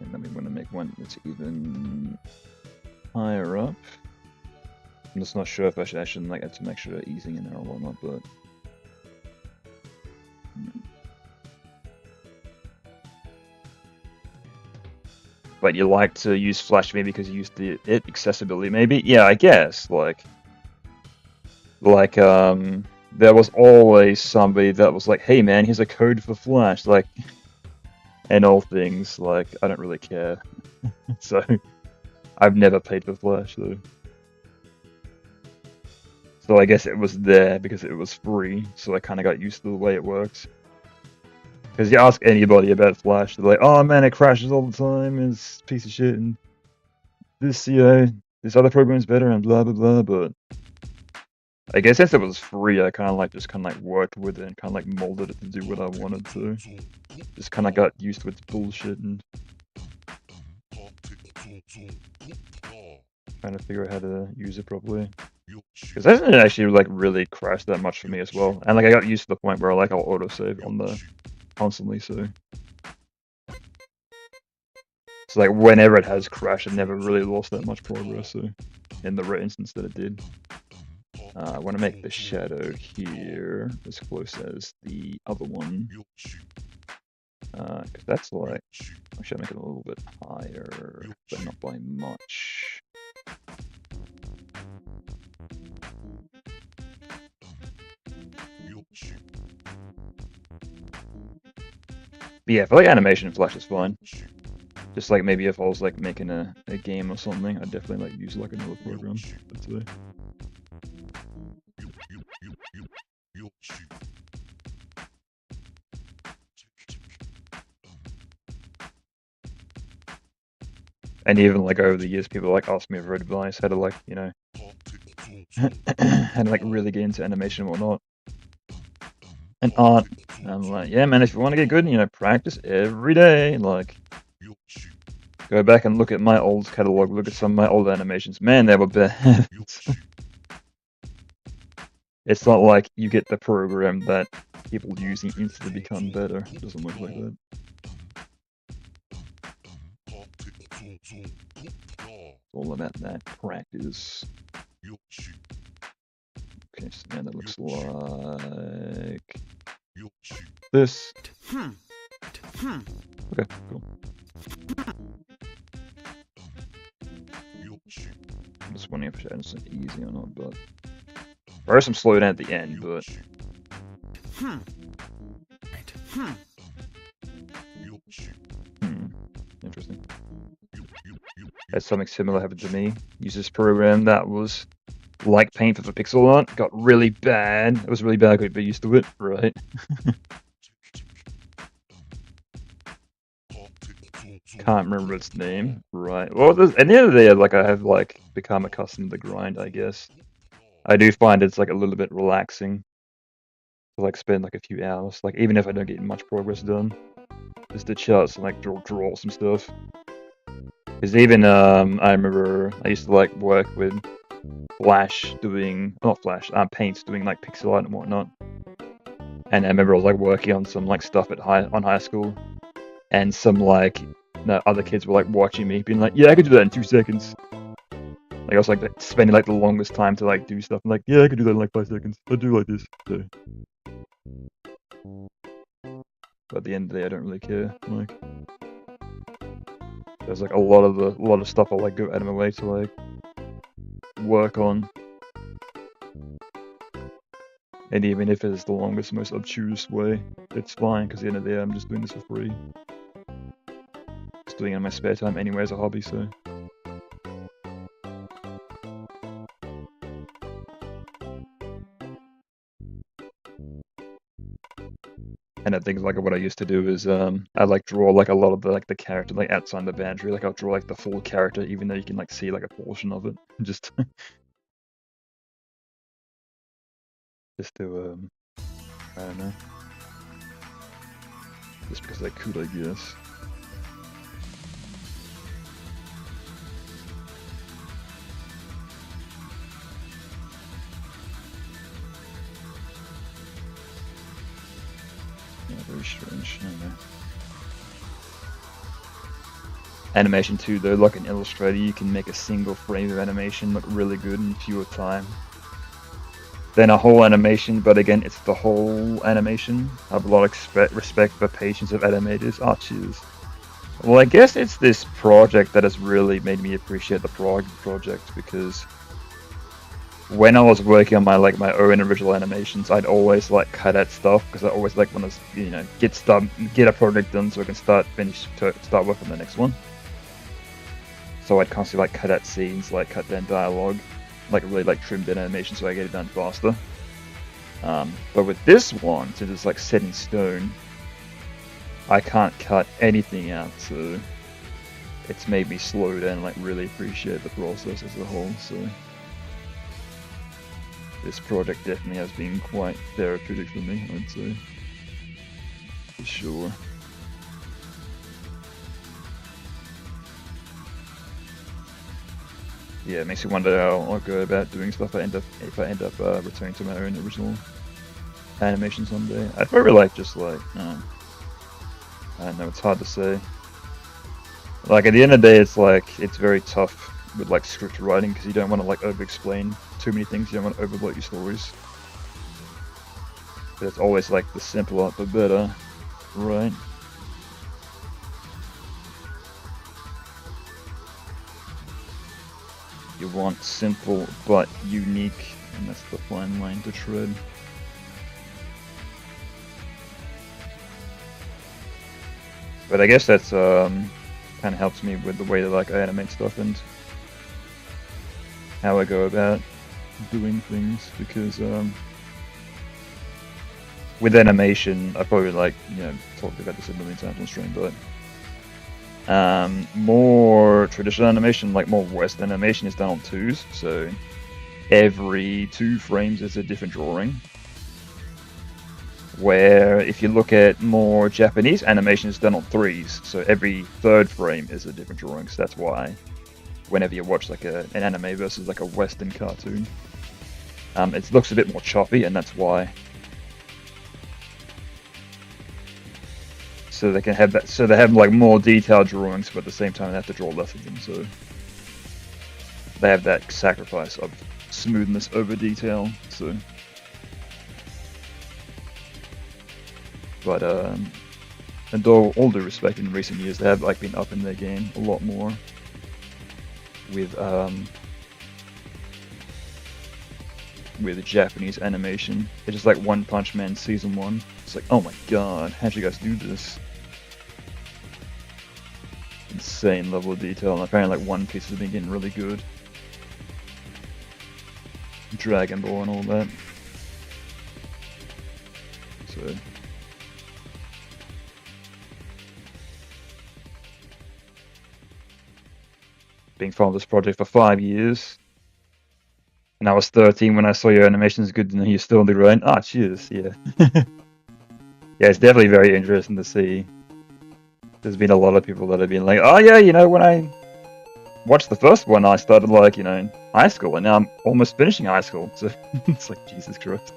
A: And then we want to make one that's even higher up. I'm just not sure if I should actually like add some extra easing in there or whatnot, but you like to use Flash maybe because you use the accessibility maybe? Yeah, I guess like there was always somebody that was like, hey man, here's a code for Flash, like, and all things, like, I don't really care. So I've never paid for Flash though. So I guess it was there because it was free, so I kind of got used to the way it works. Because you ask anybody about Flash, they're like, oh man, it crashes all the time, it's a piece of shit, and this, you know, this other program's better, and blah blah blah, but I guess since it was free, I kind of like just worked with it and kind of like molded it to do what I wanted to. Just kind of got used to its bullshit and trying to figure out how to use it properly. Because that didn't actually like really crash that much for me as well, and like I got used to the point where like I'll autosave on the constantly, so like whenever it has crashed, it never really lost that much progress. So in the rare instance that it did, I want to make the shadow here as close as the other one. Because that's like, actually I'll make it a little bit higher, but not by much. But yeah, for like animation, Flash is fine. Just like maybe if I was like making a game or something, I'd definitely like use like another program. That's it. And even like over the years, people like ask me for advice how to like, you know, how to like really get into animation and whatnot. And art. And I'm like, yeah, man, if you want to get good, you know, practice every day. Like, go back and look at my old catalog, look at some of my old animations. Man, they were bad. It's not like you get the program that people using instantly become better. It doesn't work like that. It's all about that practice. Okay, so now that looks like this. Okay, cool. I'm just wondering if it's easy or not, but there are some slowdown at the end, but interesting. Had something similar happened to me. Used this program that was like Paint for pixel art, got really bad. It was really bad, I couldn't be used to it, right? Can't remember its name, right? Well, at the end of the day, like I have like become accustomed to the grind, I guess. I do find it's like a little bit relaxing to like spend like a few hours, like even if I don't get much progress done, just to chill out and like draw some stuff. Because even I remember I used to like work with Flash doing, not Flash, Paint doing like pixel art and whatnot. And I remember I was like working on some like stuff at high school, and some like other kids were like watching me, being like, "Yeah, I could do that in 2 seconds." Like I was like spending like the longest time to like do stuff. I'm like, "Yeah, I could do that in like 5 seconds. I'll do like this." So. But at the end of the day, I don't really care. Like, there's like a lot of stuff I'll like go out of my way to like work on. And even if it's the longest, most obtuse way, it's fine, because at the end of the day, I'm just doing this for free. Just doing it in my spare time anyway as a hobby, so. And I think like what I used to do is I like draw like a lot of the character like outside the boundary. Like I'll draw like the full character, even though you can like see like a portion of it. Just to I don't know. Just because I could, I guess. Yeah, very strange. I don't know. Animation too, though, like in Illustrator, you can make a single frame of animation look really good in fewer time than a whole animation, but again, it's the whole animation. I have a lot of respect for patience of animators. Oh, cheers. Well, I guess it's this project that has really made me appreciate the project, because when I was working on my own original animations, I'd always like cut out stuff, because I always like want to, you know, get a project done so I can start work on the next one. So I'd constantly like cut out scenes, like cut down dialogue, like really like trim down animation so I get it done faster. But with this one, since it's like set in stone, I can't cut anything out, so it's made me slow down and like really appreciate the process as a whole. So this project definitely has been quite therapeutic for me, I'd say, for sure. Yeah, it makes me wonder how I'll go about doing stuff if I end up returning to my own original animation someday. I'd probably like just like I don't know, it's hard to say. Like at the end of the day, it's like it's very tough with like script writing, because you don't want to like over-explain too many things. You don't want to overload your stories. But it's always like the simpler the better, right? You want simple but unique, and that's the fine line to tread. But I guess that's kind of helps me with the way that like I animate stuff and how I go about doing things, because with animation, I probably like, you know, talked about this a million times on stream, but more traditional animation, like more Western animation, is done on 2s, so every 2 frames is a different drawing. Where if you look at more Japanese animation, it's done on 3s, so every 3rd frame is a different drawing. So that's why whenever you watch like an anime versus like a Western cartoon, it looks a bit more choppy, and that's why. So they can have that. So they have like more detailed drawings, but at the same time they have to draw less of them. So they have that sacrifice of smoothness over detail. So, but and all due respect, in recent years they have like been up in their game a lot more with Japanese animation. It's just like One Punch Man Season 1. It's like, oh my god, how'd you guys do this? Insane level of detail, and apparently like One Piece has been getting really good. Dragon Ball and all that. So being part of this project for 5 years. And I was 13 when I saw your animations. Good to know you're still on the grind. Ah, cheers, yeah. Yeah, it's definitely very interesting to see. There's been a lot of people that have been like, oh yeah, you know, when I watched the first one, I started like, you know, in high school, and now I'm almost finishing high school. So it's like, Jesus Christ.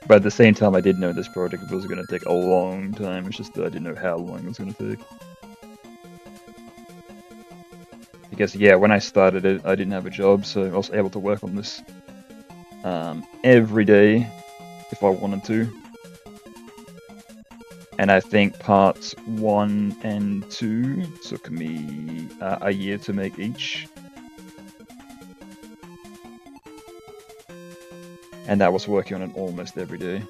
A: But at the same time, I did know this project was going to take a long time. It's just that I didn't know how long it was going to take. Because yeah, when I started it, I didn't have a job, so I was able to work on this every day if I wanted to. And I think parts 1 and 2 took me a year to make each. And that was working on it almost every day.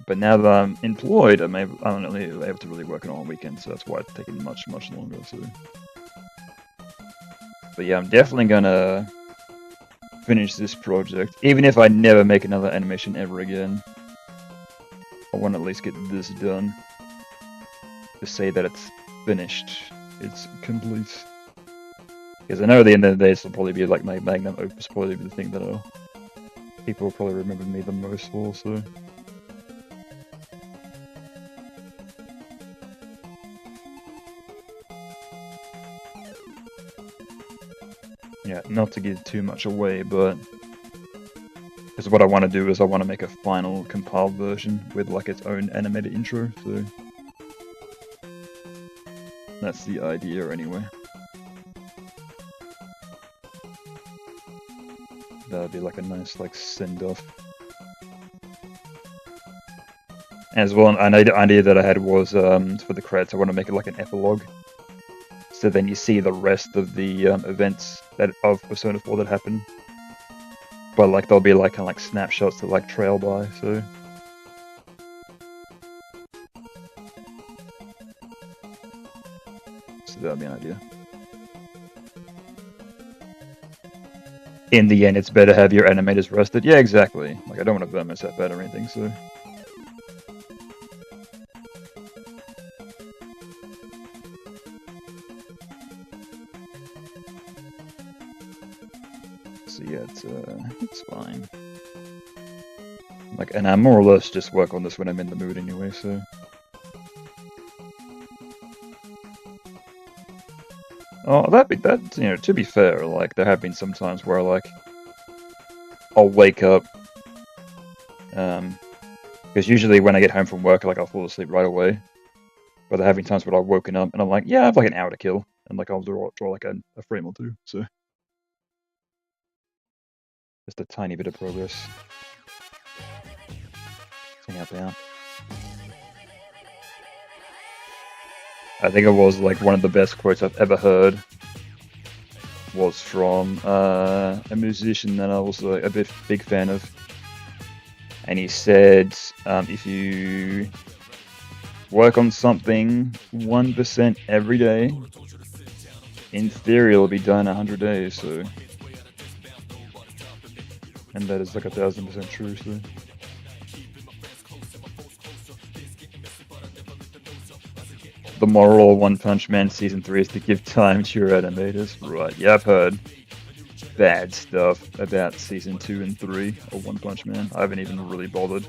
A: But now that I'm employed, I'm only able to really work on it on weekends, so that's why it's taking much longer. So. But yeah, I'm definitely gonna finish this project, even if I never make another animation ever again. I want to at least get this done to say that it's finished, it's complete. Because I know at the end of the day, this will probably be like my magnum opus, probably be the thing that people will probably remember me the most for. So. Yeah, not to give too much away, but because what I want to do is I want to make a final compiled version with like its own animated intro, so that's the idea anyway. That would be like a nice like send-off. As well, an idea that I had was for the credits, I want to make it like an epilogue. So then you see the rest of the events of Persona 4 that happen. But like there'll be like kind of like snapshots that like trail by, so. So that'll be an idea. In the end, it's better to have your animators rested. Yeah, exactly. Like I don't want to burn myself out or anything, so. So yeah, it's fine. Like, and I more or less just work on this when I'm in the mood anyway, so. Oh, that you know, to be fair, like there have been some times where like I'll wake up, because usually when I get home from work, like I'll fall asleep right away. But there have been times where I've woken up and I'm like, yeah, I have like an hour to kill, and like I'll draw like a frame or two. So just a tiny bit of progress. Let's hang out. I think it was like one of the best quotes I've ever heard was from a musician that I was a big fan of, and he said, if you work on something 1% every day, in theory it'll be done 100 days. So, and that is like 1,000% true. So. The moral of One Punch Man Season 3 is to give time to your animators. Right, yeah, I've heard bad stuff about Season 2 and 3 of One Punch Man. I haven't even really bothered.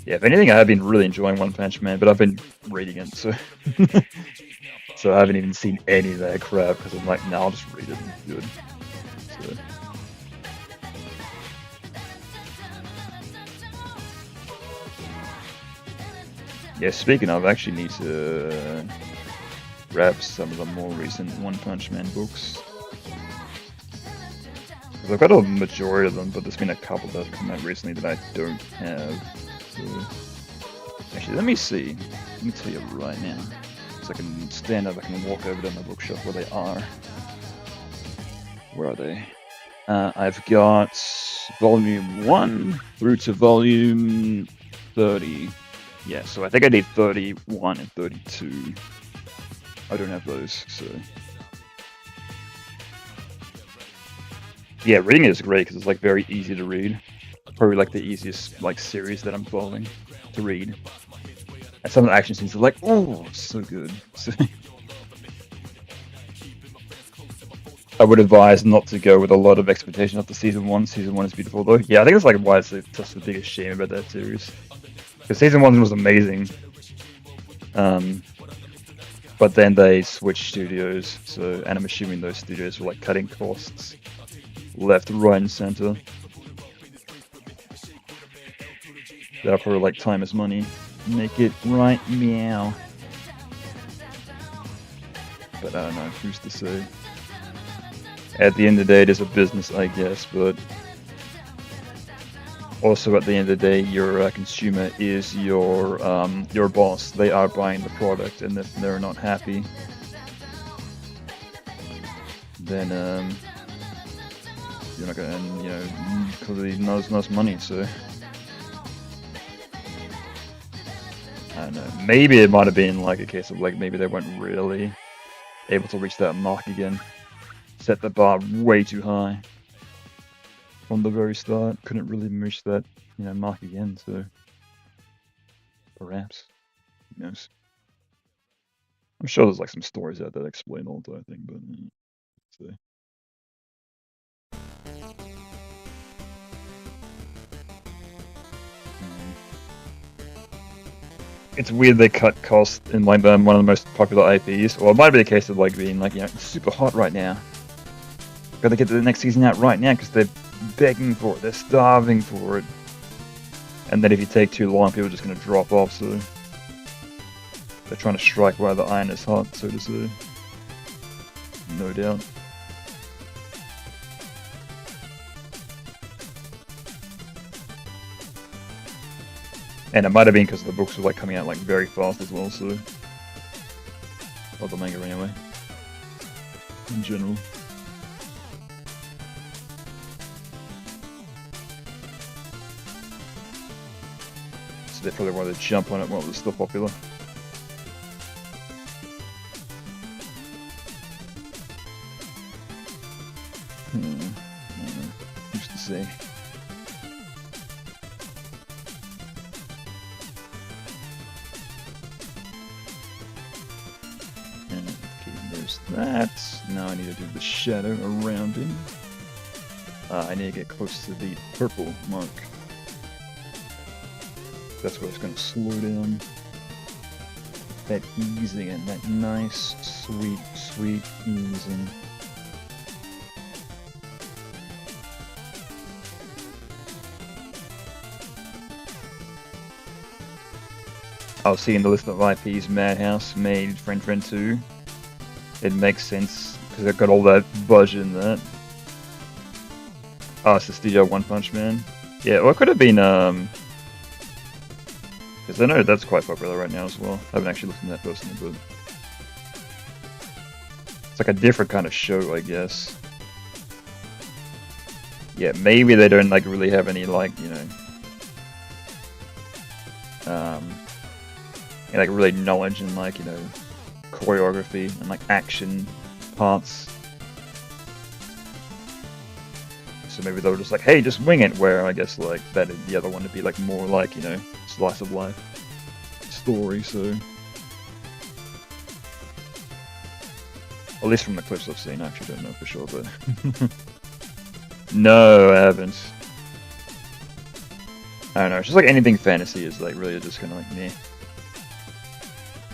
A: Yeah, if anything, I have been really enjoying One Punch Man, but I've been reading it, so... so I haven't even seen any of that crap, because I'm like, nah, I'll just read it and it's good. So... yeah, speaking of, I actually need to grab some of the more recent One Punch Man books. Because I've got a majority of them, but there's been a couple that have come out recently that I don't have. So... actually, let me see. Let me tell you right now. So I can stand up, I can walk over to my bookshelf where they are. Where are they? I've got volume 1 through to volume 30. Yeah, so I think I need 31 and 32. I don't have those, so... yeah, reading it is great because it's like very easy to read. Probably like the easiest like series that I'm following to read. And some of the action scenes are like, oh, so good. So I would advise not to go with a lot of expectation after season 1. Season 1 is beautiful though. Yeah, I think that's like why it's just the biggest shame about that series. Because season 1 was amazing. But then they switched studios, so, and I'm assuming those studios were like cutting costs left, right, and center. Therefore, like, time is money. Make it right, meow. But I don't know, who's to say? At the end of the day, it is a business, I guess, but also at the end of the day, your consumer is your boss. They are buying the product, and if they're not happy, then you're not gonna, you know, because he knows money. So I don't know. Maybe it might have been like a case of like maybe they weren't really able to reach that mark again. Set the bar way too high from the very start. Couldn't really reach that, you know, mark again. So perhaps, who knows? I'm sure there's like some stories out there that explain all that thing, but let's see. It's weird they cut costs in like one of the most popular IPs. Well, it might be a case of like being like, you know, it's super hot right now. Gotta get the next season out right now because they're begging for it. They're starving for it. And then if you take too long, people are just gonna drop off. So they're trying to strike while the iron is hot, so to say. No doubt. And it might have been because the books were like coming out like very fast as well, so... or the manga anyway. In general. So they probably wanted to jump on it while it was still popular. I don't know. Who's to say? That. Now I need to do the shadow around him. I need to get close to the purple mark. That's where it's going to slow down. That easing and that nice, sweet easing. I was seeing the list of IPs. Madhouse made Friend Friend 2. It makes sense because they've got all that budget in that. Oh, it's the Studio One Punch Man. Yeah, well, it could have been because I know that's quite popular right now as well. I haven't actually looked into that personally, but it's like a different kind of show, I guess. Yeah, maybe they don't like really have any like like really knowledge in like choreography and like action parts. So maybe they were just like, hey, just wing it. Where I guess like that the other one would be like more like slice of life story. So at least from the clips I've seen, I actually don't know for sure, but no, I haven't. I don't know. It's just like anything fantasy is like really just kind of like meh.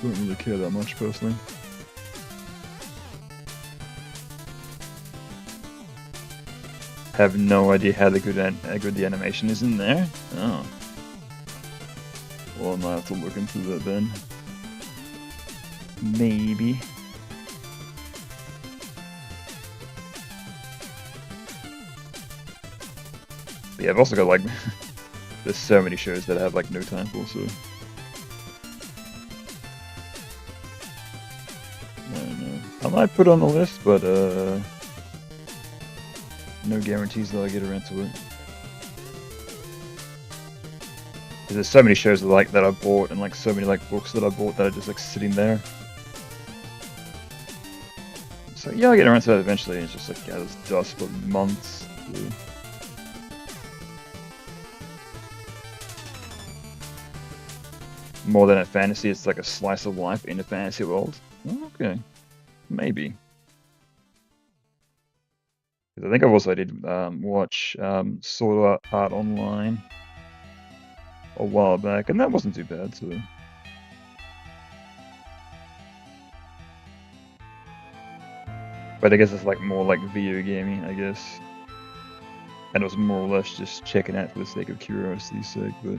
A: Don't really care that much personally. Have no idea how good the animation is in there. Oh. Well, I might have to look into that then. Maybe. But yeah, I've also got like there's so many shows that I have like no time for, so I don't know. I might put it on the list, but no guarantees that I'll get around to it. Because there's so many shows that I bought, and like so many like books that I bought that are just like sitting there. So yeah, I'll get around to that eventually. It's just like gathers dust for months. So. More than a fantasy, it's like a slice of life in a fantasy world. Okay, maybe. I think I also did watch Sword Art Online a while back, and that wasn't too bad, so. But I guess it's like more like video gaming, I guess. And it was more or less just checking out for the sake of curiosity's sake, but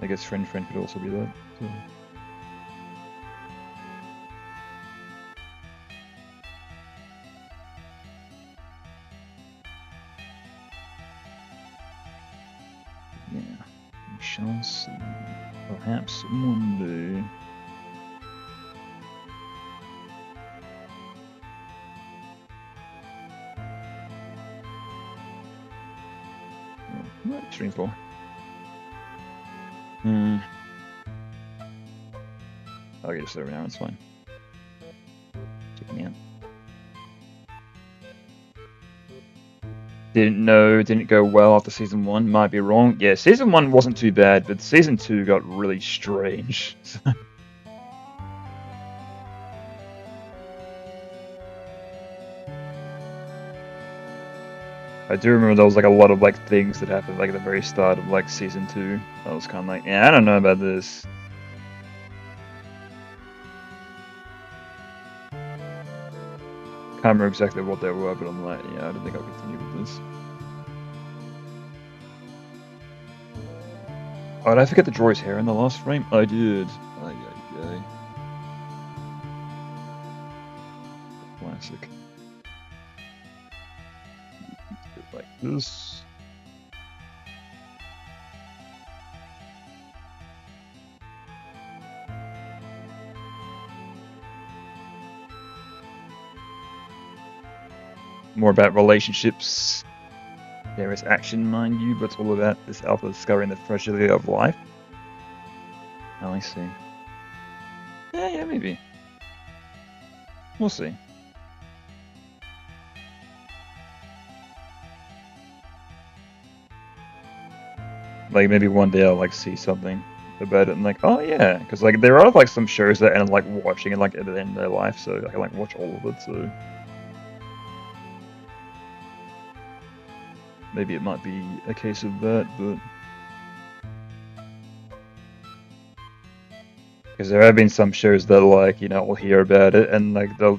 A: I guess Friend Friend could also be that. So. Yeah, we shall see. Perhaps one day. Oh, what? Stream 4. I'll get a server now, it's fine. Check me out. Didn't go well after season 1, might be wrong. Yeah, season 1 wasn't too bad, but season 2 got really strange. I do remember there was like a lot of like things that happened like at the very start of like season 2. I was kind of like, yeah, I don't know about this. Can't remember exactly what they were, but I'm like, yeah, I don't think I'll continue with this. Oh, did I forget to draw his hair in the last frame? I did. Ay. Classic. Like this. More about relationships. There is action, mind you, but it's all about this alpha discovering the fragility of life. Oh, I see. Yeah, maybe. We'll see. Like maybe one day I'll like see something about it and like, oh yeah, because like there are like some shows that end up like watching it like at the end of their life, so I can like watch all of it. So maybe it might be a case of that, but because there have been some shows that like we'll hear about it and like the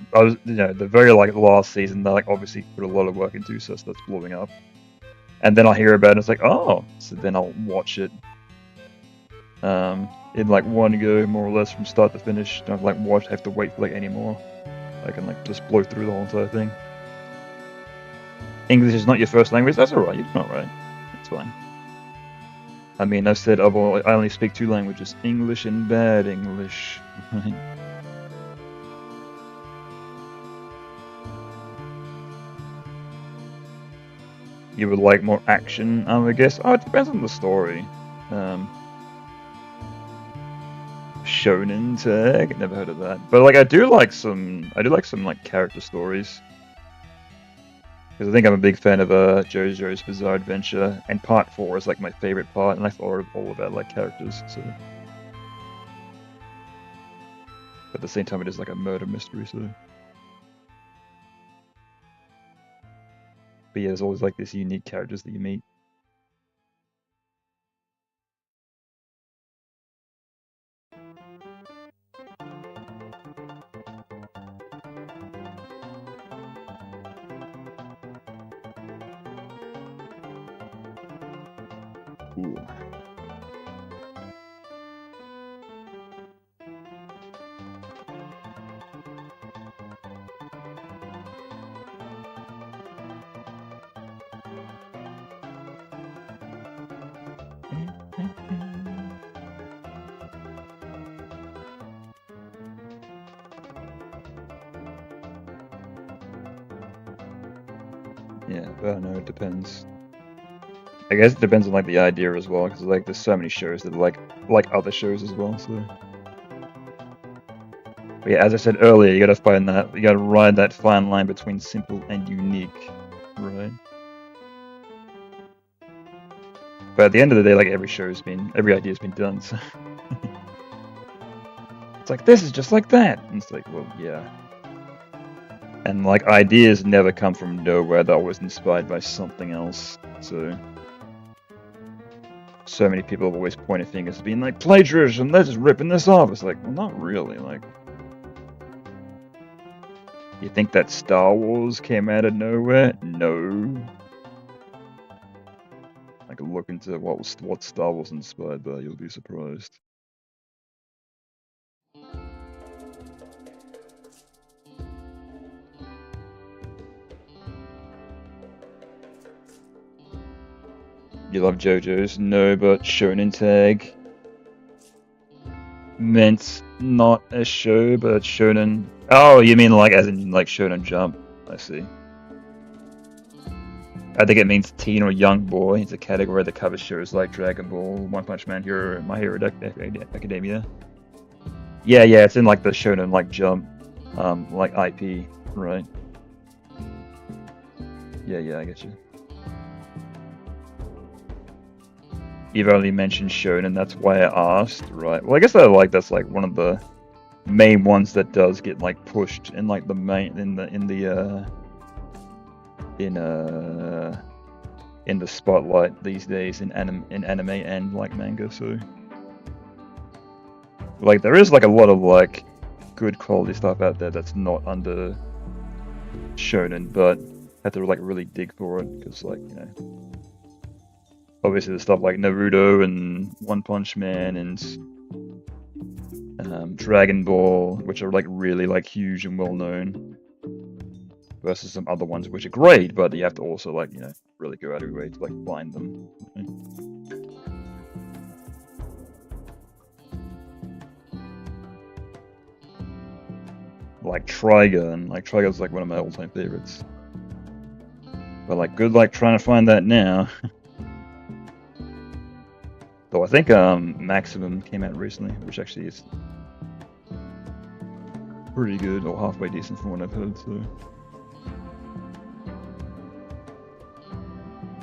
A: very like last season they like obviously put a lot of work into, so that's blowing up. And then I'll hear about it, and it's like, oh, so then I'll watch it. in like one go, more or less, from start to finish. Don't have to wait for like any more. I can like just blow through the whole entire thing. English is not your first language. That's alright. You're doing alright. It's fine. I mean, I've said I only speak 2 languages: English and bad English. You would like more action, I guess. Oh, it depends on the story. Shonen Tag, never heard of that. But like, I do like some like character stories. Because I think I'm a big fan of JoJo's Bizarre Adventure, and Part 4 is like my favorite part, and I thought all about like characters. So, but at the same time, it is like a murder mystery. So. But yeah, there's always like these unique characters that you meet. Ooh. Yeah, but I don't know, it depends. I guess it depends on like the idea as well, because like there's so many shows that are like other shows as well. So, but yeah, as I said earlier, you gotta ride that fine line between simple and unique, right? But at the end of the day, like every idea's been done. So it's like, this is just like that, and it's like, well, yeah. And like, ideas never come from nowhere; they're always inspired by something else. So many people have always pointed fingers, being like, plagiarism, they're just ripping this off. It's like, well, not really. Like, you think that Star Wars came out of nowhere? No. Like, look into what Star Wars inspired by, you'll be surprised. You love JoJo's? No, but Shonen Tag meant not a show, but Shonen. Oh, you mean like as in like Shonen Jump? I see. I think it means teen or young boy. It's a category that covers shows like Dragon Ball, One Punch Man, My Hero Academia. Yeah, it's in like the Shonen like Jump, like IP, right? Yeah, I get you. You've only mentioned Shonen, that's why I asked, right? Well, I guess that's like one of the main ones that does get like pushed in like the main in the spotlight these days in anime and like manga. So like there is like a lot of like good quality stuff out there that's not under Shonen, but have to like really dig for it, because like, you know, obviously the stuff like Naruto and One Punch Man and Dragon Ball, which are like really like huge and well known, versus some other ones which are great, but you have to also like, you know, really go out of your way to like find them. Like Trigun's like one of my all-time favorites. But like, good luck trying to find that now. Though I think Maximum came out recently, which actually is pretty good, or halfway decent from what I've heard. So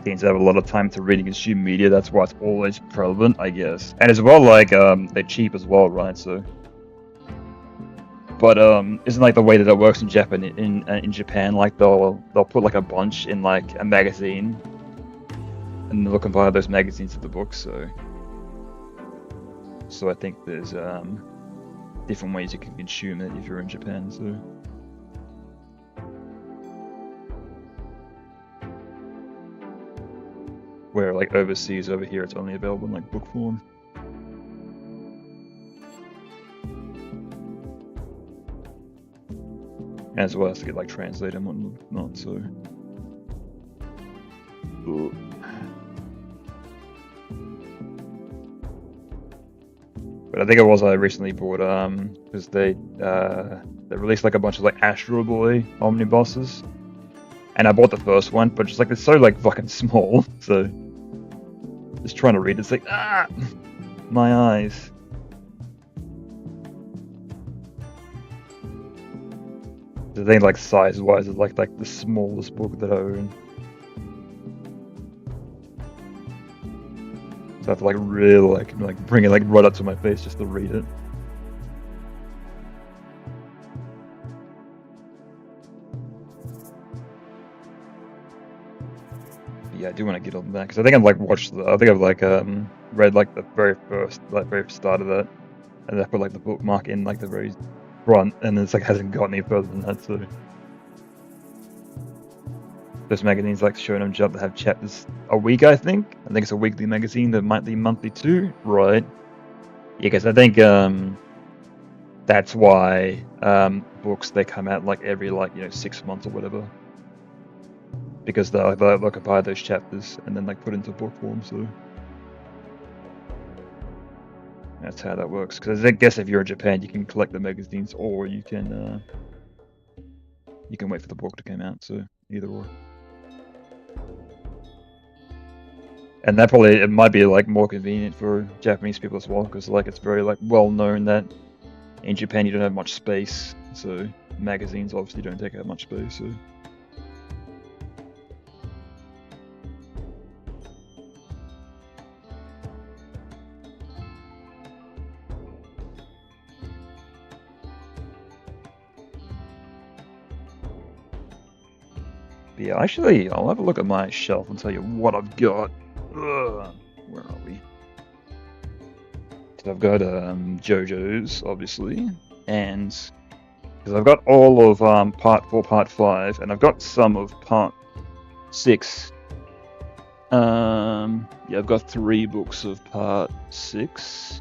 A: teens have a lot of time to read and consume media. That's why it's always prevalent, I guess. And as well, like they're cheap as well, right? So, but isn't like the way that it works in Japan? In Japan, like they'll put like a bunch in like a magazine, and they'll compile those magazines to the books. So I think there's different ways you can consume it if you're in Japan. So. Where like overseas, over here, it's only available in like book form. as well as to get like translated and whatnot. So, but I think it was I recently bought because they released like a bunch of like Astro Boy omnibuses, and I bought the first one, but just like it's so like fucking small, so just trying to read it's like my eyes. The thing like size wise is like the smallest book that I own. So I have to like really like bring it like right up to my face just to read it. But yeah, I do want to get on that because I think I've like read like the very start of that, and I put like the bookmark in like the very front, and it's like hasn't got any further than that. So those magazines like Shonen Jump that have chapters a week, I think it's a weekly magazine. That might be monthly too, right? Yeah, because I think that's why books they come out like every 6 months or whatever, because they'll compile those chapters and then like put into book form. So that's how that works. Because I guess if you're in Japan, you can collect the magazines, or you can wait for the book to come out. So either or. And that it might be like more convenient for Japanese people as well, because like it's very like well known that in Japan you don't have much space, so magazines obviously don't take up much space. So but yeah, actually, I'll have a look at my shelf and tell you what I've got. Where are we? So I've got JoJo's, obviously, and because I've got all of Part 4, Part 5, and I've got some of Part 6. Yeah, I've got 3 books of Part 6.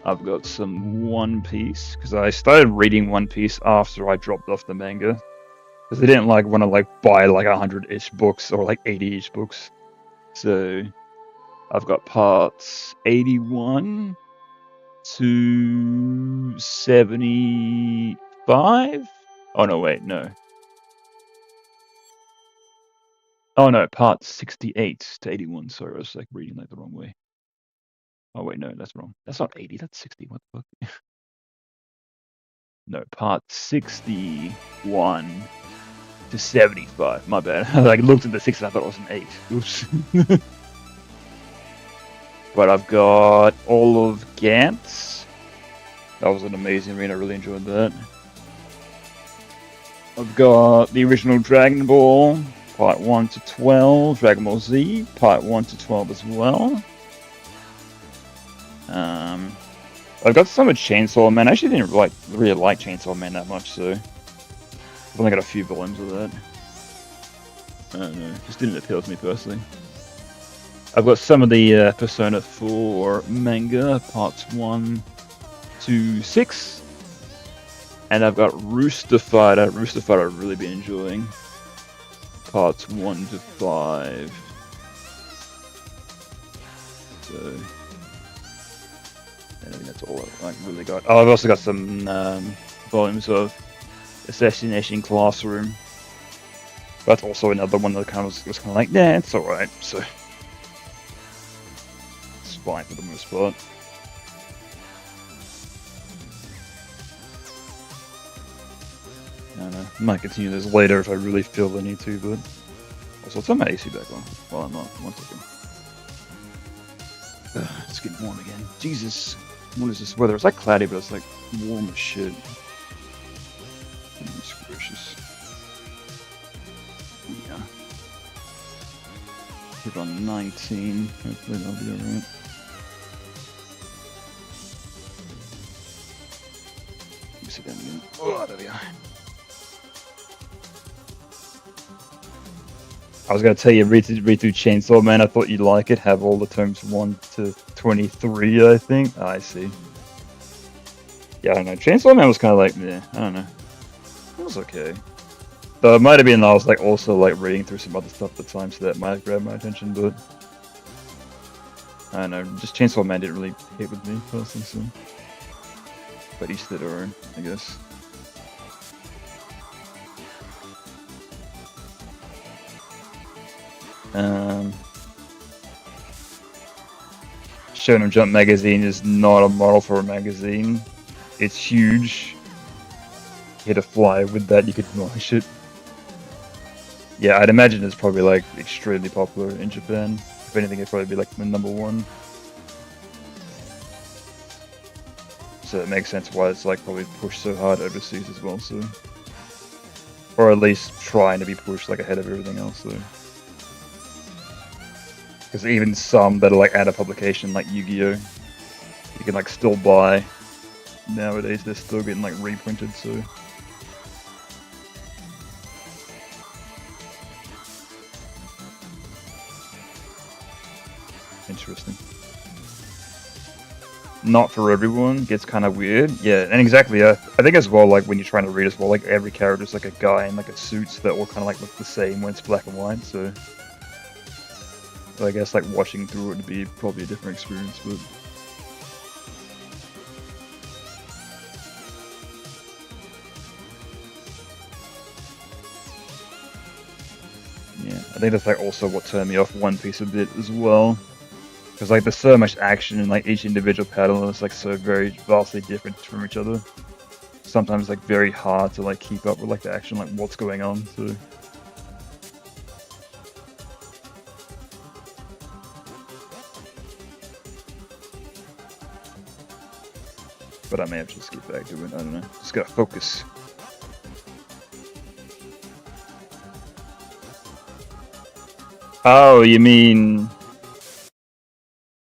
A: I've got some One Piece, because I started reading One Piece after I dropped off the manga, because I didn't like want to like buy like 100-ish books or like 80-ish books. So I've got parts 81 to 75. Oh no, wait, no. Oh no, parts 68 to 81. Sorry, I was like reading like the wrong way. Oh wait, no, that's wrong. That's not 80, that's 60. What the fuck? No, part 61 to 75. My bad. I like looked at the 6 and I thought it was an 8. Oops. But I've got all of Gantz. That was an amazing read. I really enjoyed that. I've got the original Dragon Ball, Part 1 to 12. Dragon Ball Z, Part 1 to 12 as well. I've got some of Chainsaw Man. I actually didn't really like Chainsaw Man that much, so I've only got a few volumes of that. I don't know, just didn't appeal to me personally. I've got some of the Persona 4 manga, parts 1 to 6. And I've got Rooster Fighter. Rooster Fighter I've really been enjoying. Parts 1 to 5. So I think that's all I've really got. Oh, I've also got some volumes of Assassination Classroom. That's also another one that was kind of like, yeah, it's alright. So it's fine for the most part. I don't know. I might continue this later if I really feel the need to, but also turn my AC back on. Well, I'm not. 1 second. It's getting warm again. Jesus. What is this weather? It's like cloudy, but it's like warm as shit. Goodness gracious. Yeah. Put on 19. Hopefully that'll be alright. Let me sit down again. Oh, there we are. I was going to tell you, read through Chainsaw Man. I thought you'd like it. Have all the tomes 1 to 23, I think. Oh, I see. Yeah, I don't know. Chainsaw Man was kind of like, yeah, I don't know. was okay. Though it might have been I was like also like reading through some other stuff at the time, so that might have grabbed my attention, but I don't know, just Chainsaw Man didn't really hit with me personally, so. But each to their own, I guess. Shonen Jump magazine is not a model for a magazine. It's huge. You had to fly with that, you could demolish it. Yeah, I'd imagine it's probably like extremely popular in Japan. If anything, it'd probably be like the #1. So it makes sense why it's like probably pushed so hard overseas as well, so. Or at least trying to be pushed like ahead of everything else, so. Because even some that are like out of publication, like Yu-Gi-Oh, you can like still buy. Nowadays they're still getting like reprinted, so. Interesting. Not for everyone, gets kind of weird. Yeah, and exactly, I think as well, like when you're trying to read as well, like every character's like a guy in like a suit that all kind of like look the same when it's black and white, so I guess like watching through it would be probably a different experience, but yeah, I think that's like also what turned me off One Piece a bit as well. Because like there's so much action and like each individual paddle is like so very vastly different from each other. Sometimes it's like very hard to like keep up with like the action, like what's going on, so. But I may have to just get back to it, I don't know. Just gotta focus. Oh, you mean...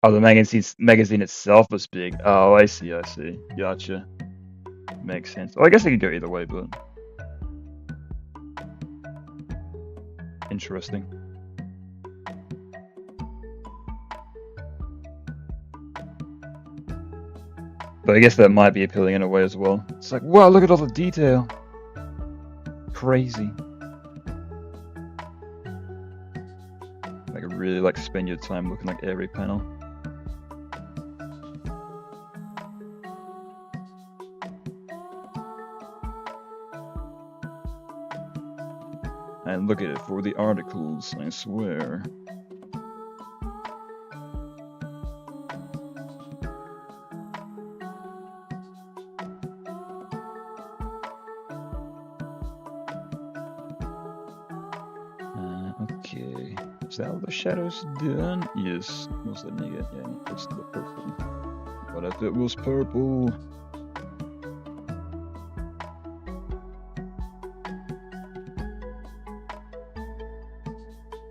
A: Oh, the magazine itself was big. Oh, I see. Gotcha. Makes sense. Well, I guess I could go either way, but... Interesting. But I guess that might be appealing in a way as well. It's like, wow, look at all the detail. Crazy. Like, really like spend your time looking like every panel. And look at it for the articles, I swear. Okay. Is that all the shadows done? Yes. What's that nigga? Yeah, it's the purple. What if it was purple?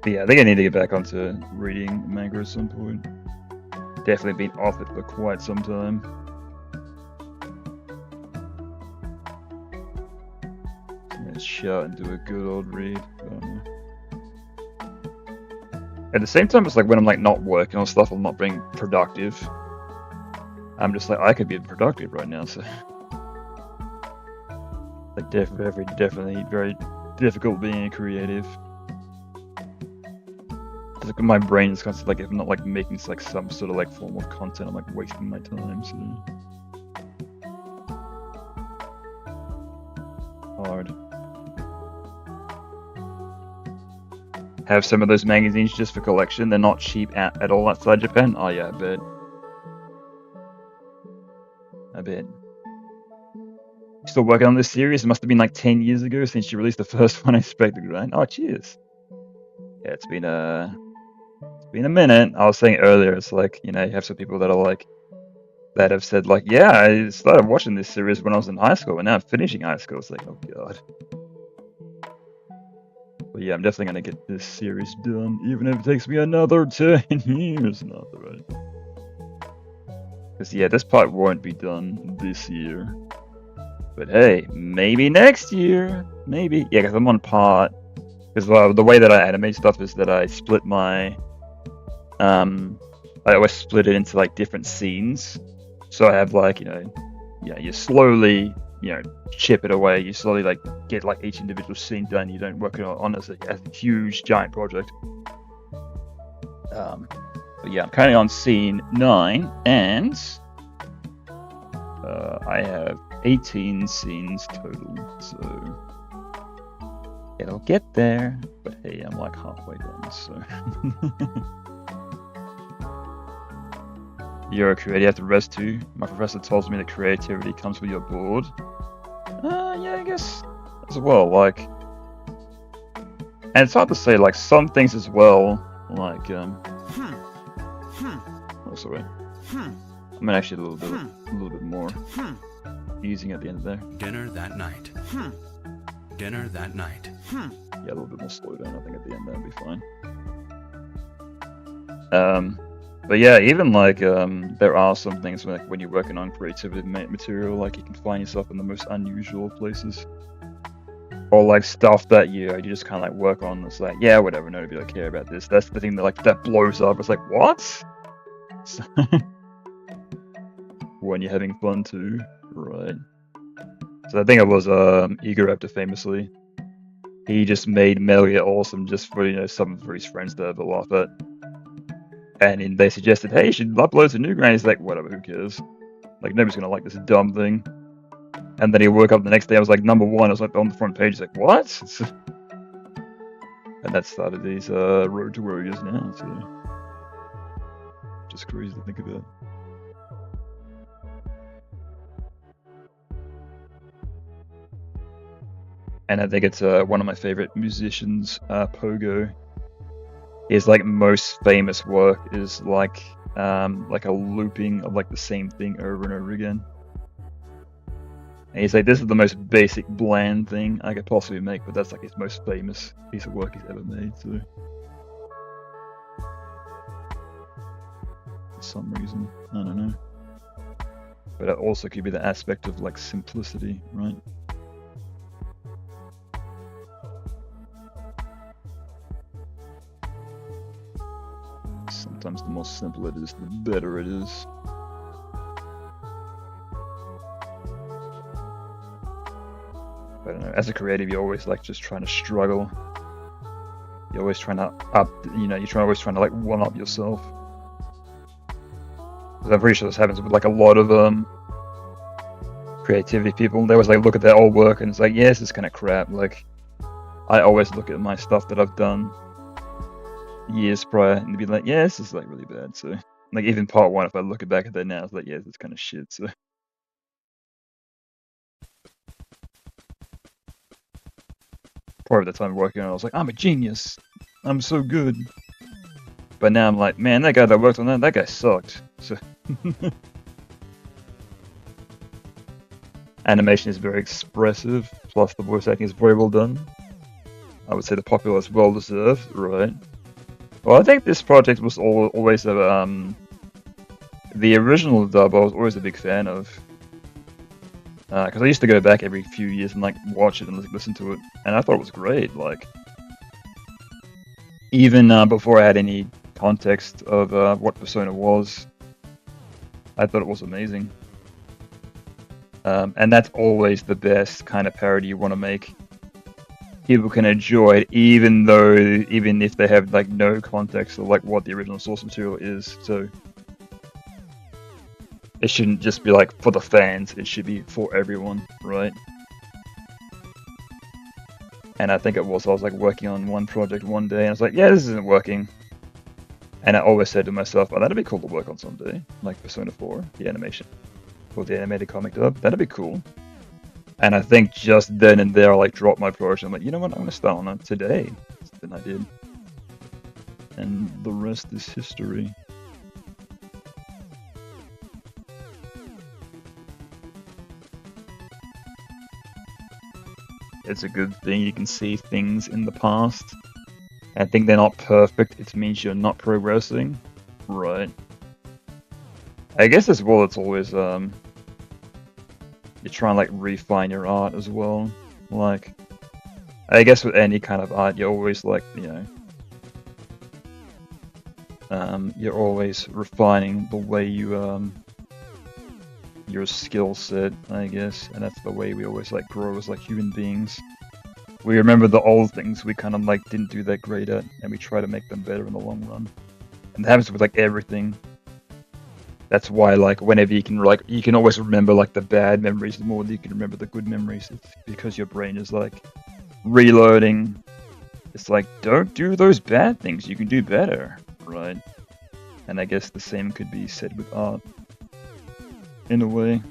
A: But yeah, I think I need to get back onto reading manga at some point. Definitely been off it for quite some time. Let's shut and do a good old read. At the same time, it's like when I'm like not working on stuff, I'm not being productive. I'm just like, I could be productive right now, so. Like definitely very difficult being creative. Like my brain is constantly like, if I'm not like making like some sort of like form of content, I'm like wasting my time, so. Hard. Have some of those magazines just for collection. They're not cheap at all outside Japan. Oh yeah, I bet. Still working on this series? It must have been like 10 years ago since you released the first one, I expected, right? Oh, cheers. Yeah, it's been a minute. I was saying earlier, it's like, you know, you have some people that are like, that have said like, yeah, I started watching this series when I was in high school, and now I'm finishing high school. It's like, oh god. But yeah, I'm definitely gonna get this series done, even if it takes me another 10 years. Not right. Because yeah, this part won't be done this year. But hey, maybe next year. Maybe. Yeah, because I'm on part. Because the way that I animate stuff is that I split my... I always split it into like different scenes. So I have like, you know, yeah, you slowly you know, chip it away. You slowly like get like each individual scene done. You don't work it on as a huge giant project. But yeah, I'm currently on scene 9, and I have 18 scenes total, so it'll get there. But hey, I'm like halfway done, so. You're a creator, you have to rest too. My professor tells me that creativity comes with your board. Yeah, I guess as well, like, and it's hard to say, like, some things as well, like, oh, sorry. I mean, actually a little bit more easing at the end there.
C: Dinner that night. Dinner that night.
A: Yeah, a little bit more slow down, I think at the end that'll be fine. But yeah, even like there are some things like when you're working on creativity material, like you can find yourself in the most unusual places, or like stuff that you just kind of like work on. It's like, yeah, whatever, nobody really care about this. That's the thing that like that blows up. It's like, what? When you're having fun too, right? So I think it was Egoraptor famously. He just made Metal Gear Awesome just for some for his friends to have a laugh at. And they suggested, hey, you should upload to Newgrounds. He's like, whatever, who cares? Like, nobody's gonna like this dumb thing. And then he woke up the next day, I was like, number 1, I was like on the front page, he's like, what? And that started his road to where he is now, so. Just crazy to think about. And I think it's one of my favorite musicians, Pogo. His like most famous work is like a looping of like the same thing over and over again. And he's like, this is the most basic, bland thing I could possibly make, but that's like his most famous piece of work he's ever made. So for some reason, I don't know. But it also could be the aspect of like simplicity, right? Sometimes the more simple it is, the better it is. I don't know, as a creative, you're always like just trying to struggle. You're always trying to always trying to like one-up yourself. Because I'm pretty sure this happens with like a lot of creativity people. They always like look at their old work and it's like, yeah, this is kind of crap. Like, I always look at my stuff that I've done years prior and be like, yeah, this is like really bad. So like even part 1, if I look back at that now, it's like, yeah, it's kind of shit. So part of the time working on it, I was like, I'm a genius, I'm so good. But now I'm like, man, that guy that worked on that guy sucked. So animation is very expressive, plus the voice acting is very well done. I would say the popular is well deserved, right? Well, I think this project was always the original dub I was always a big fan of. Because I used to go back every few years and like watch it and listen to it, and I thought it was great. Like, even before I had any context of what Persona was, I thought it was amazing. And that's always the best kind of parody you want to make. People can enjoy it even if they have like no context of like what the original source material is. So it shouldn't just be like for the fans, it should be for everyone, right? And I think it was, I was like working on one project one day and I was like, yeah, this isn't working. And I always said to myself, oh, that'd be cool to work on someday, like Persona 4, the animation, or the animated comic dub, that'd be cool. And I think just then and there I like dropped my project. I'm like, you know what, I'm gonna start on that today. Then I did. And the rest is history. It's a good thing you can see things in the past. I think they're not perfect, it means you're not progressing. Right. I guess as well it's always you try and like refine your art as well. Like, I guess with any kind of art, you're always like, you're always refining the way you your skill set, I guess, and that's the way we always like grow as like human beings. We remember the old things we kind of like didn't do that great at, and we try to make them better in the long run. And that happens with like everything. That's why like whenever you can always remember like the bad memories more than you can remember the good memories. It's because your brain is like reloading. It's like, don't do those bad things, you can do better, right? And I guess the same could be said with art, in a way.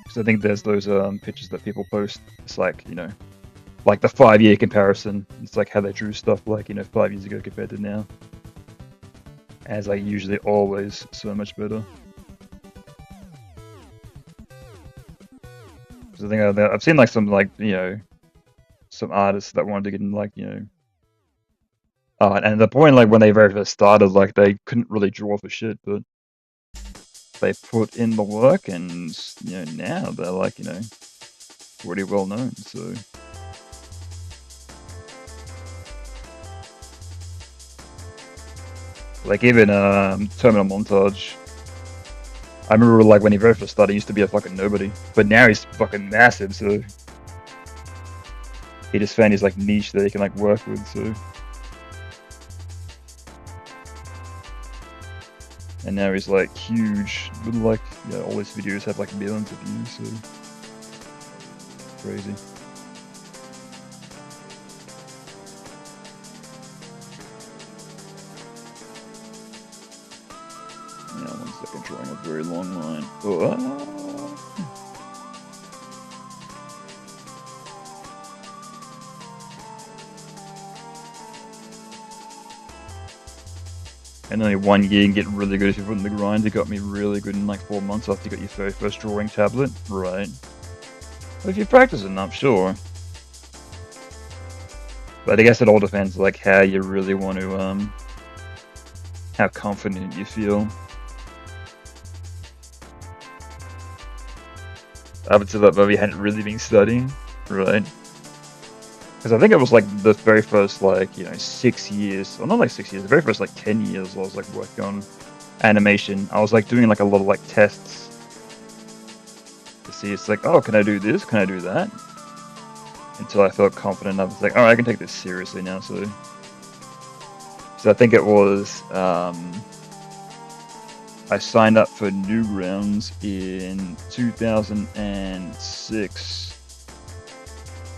A: Because I think there's those pictures that people post, it's like, you know, like the 5-year comparison. It's like how they drew stuff like, you know, 5 years ago compared to now. As like usually always so much better. Because I think I've seen like some like, you know, some artists that wanted to get in like, you know, art. And at the point like when they very first started, like they couldn't really draw for shit, but they put in the work and, you know, now they're like, you know, pretty well known, so. Like even Terminal Montage, I remember like when he very first started, he used to be a fucking nobody, but now he's fucking massive. So he just found his like niche that he can like work with. So and now he's like huge. With like, you know, all his videos have like millions of views. So crazy. I'm drawing a very long line. Oh. And only 1 year and get really good if you put in the grind. It got me really good in like 4 months after you got your very first drawing tablet. Right. But if you practice enough, sure. But I guess it all depends like how you really want to how confident you feel. Up until that moment, you hadn't really been studying, right? Because I think it was like the very first, like, you know, 6 years, well, not like 6 years, the very first like 10 years I was like working on animation. I was like doing like a lot of like tests to see, it's like, oh, can I do this? Can I do that? Until I felt confident enough, it's like, all right, I can take this seriously now. So I think it was, I signed up for Newgrounds in 2006.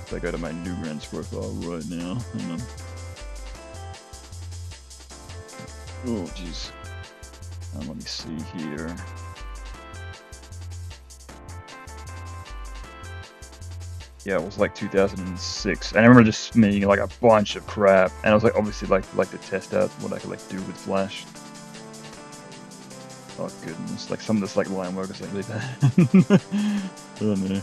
A: So I go to my Newgrounds profile right now. Hang on. Oh, jeez. Let me see here. Yeah, it was like 2006. And I remember just making like a bunch of crap. And I was like, obviously, like to test out what I could like do with Flash. Oh goodness, like some of this like line work is like really bad. Oh no.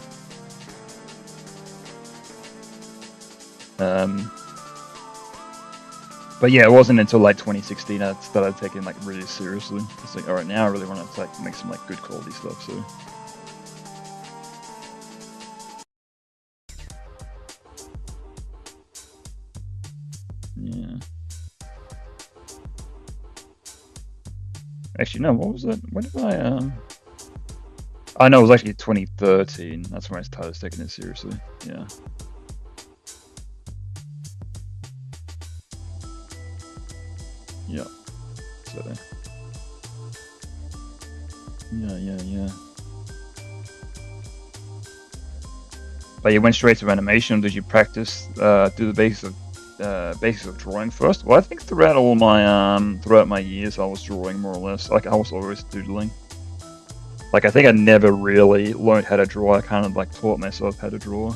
A: But yeah, it wasn't until like 2016 I started taking like really seriously. It's like, alright, now I really want to like make some like good quality stuff, so. Yeah. Actually, no, what was that? When did I, Oh, no, it was actually 2013. That's when I started taking it seriously. Yeah. Yeah. So. Yeah. But you went straight to animation, or did you practice, do the basics of drawing first? Well, I think throughout all my throughout my years, I was drawing more or less. Like I was always doodling. Like I think I never really learned how to draw. I kind of like taught myself how to draw.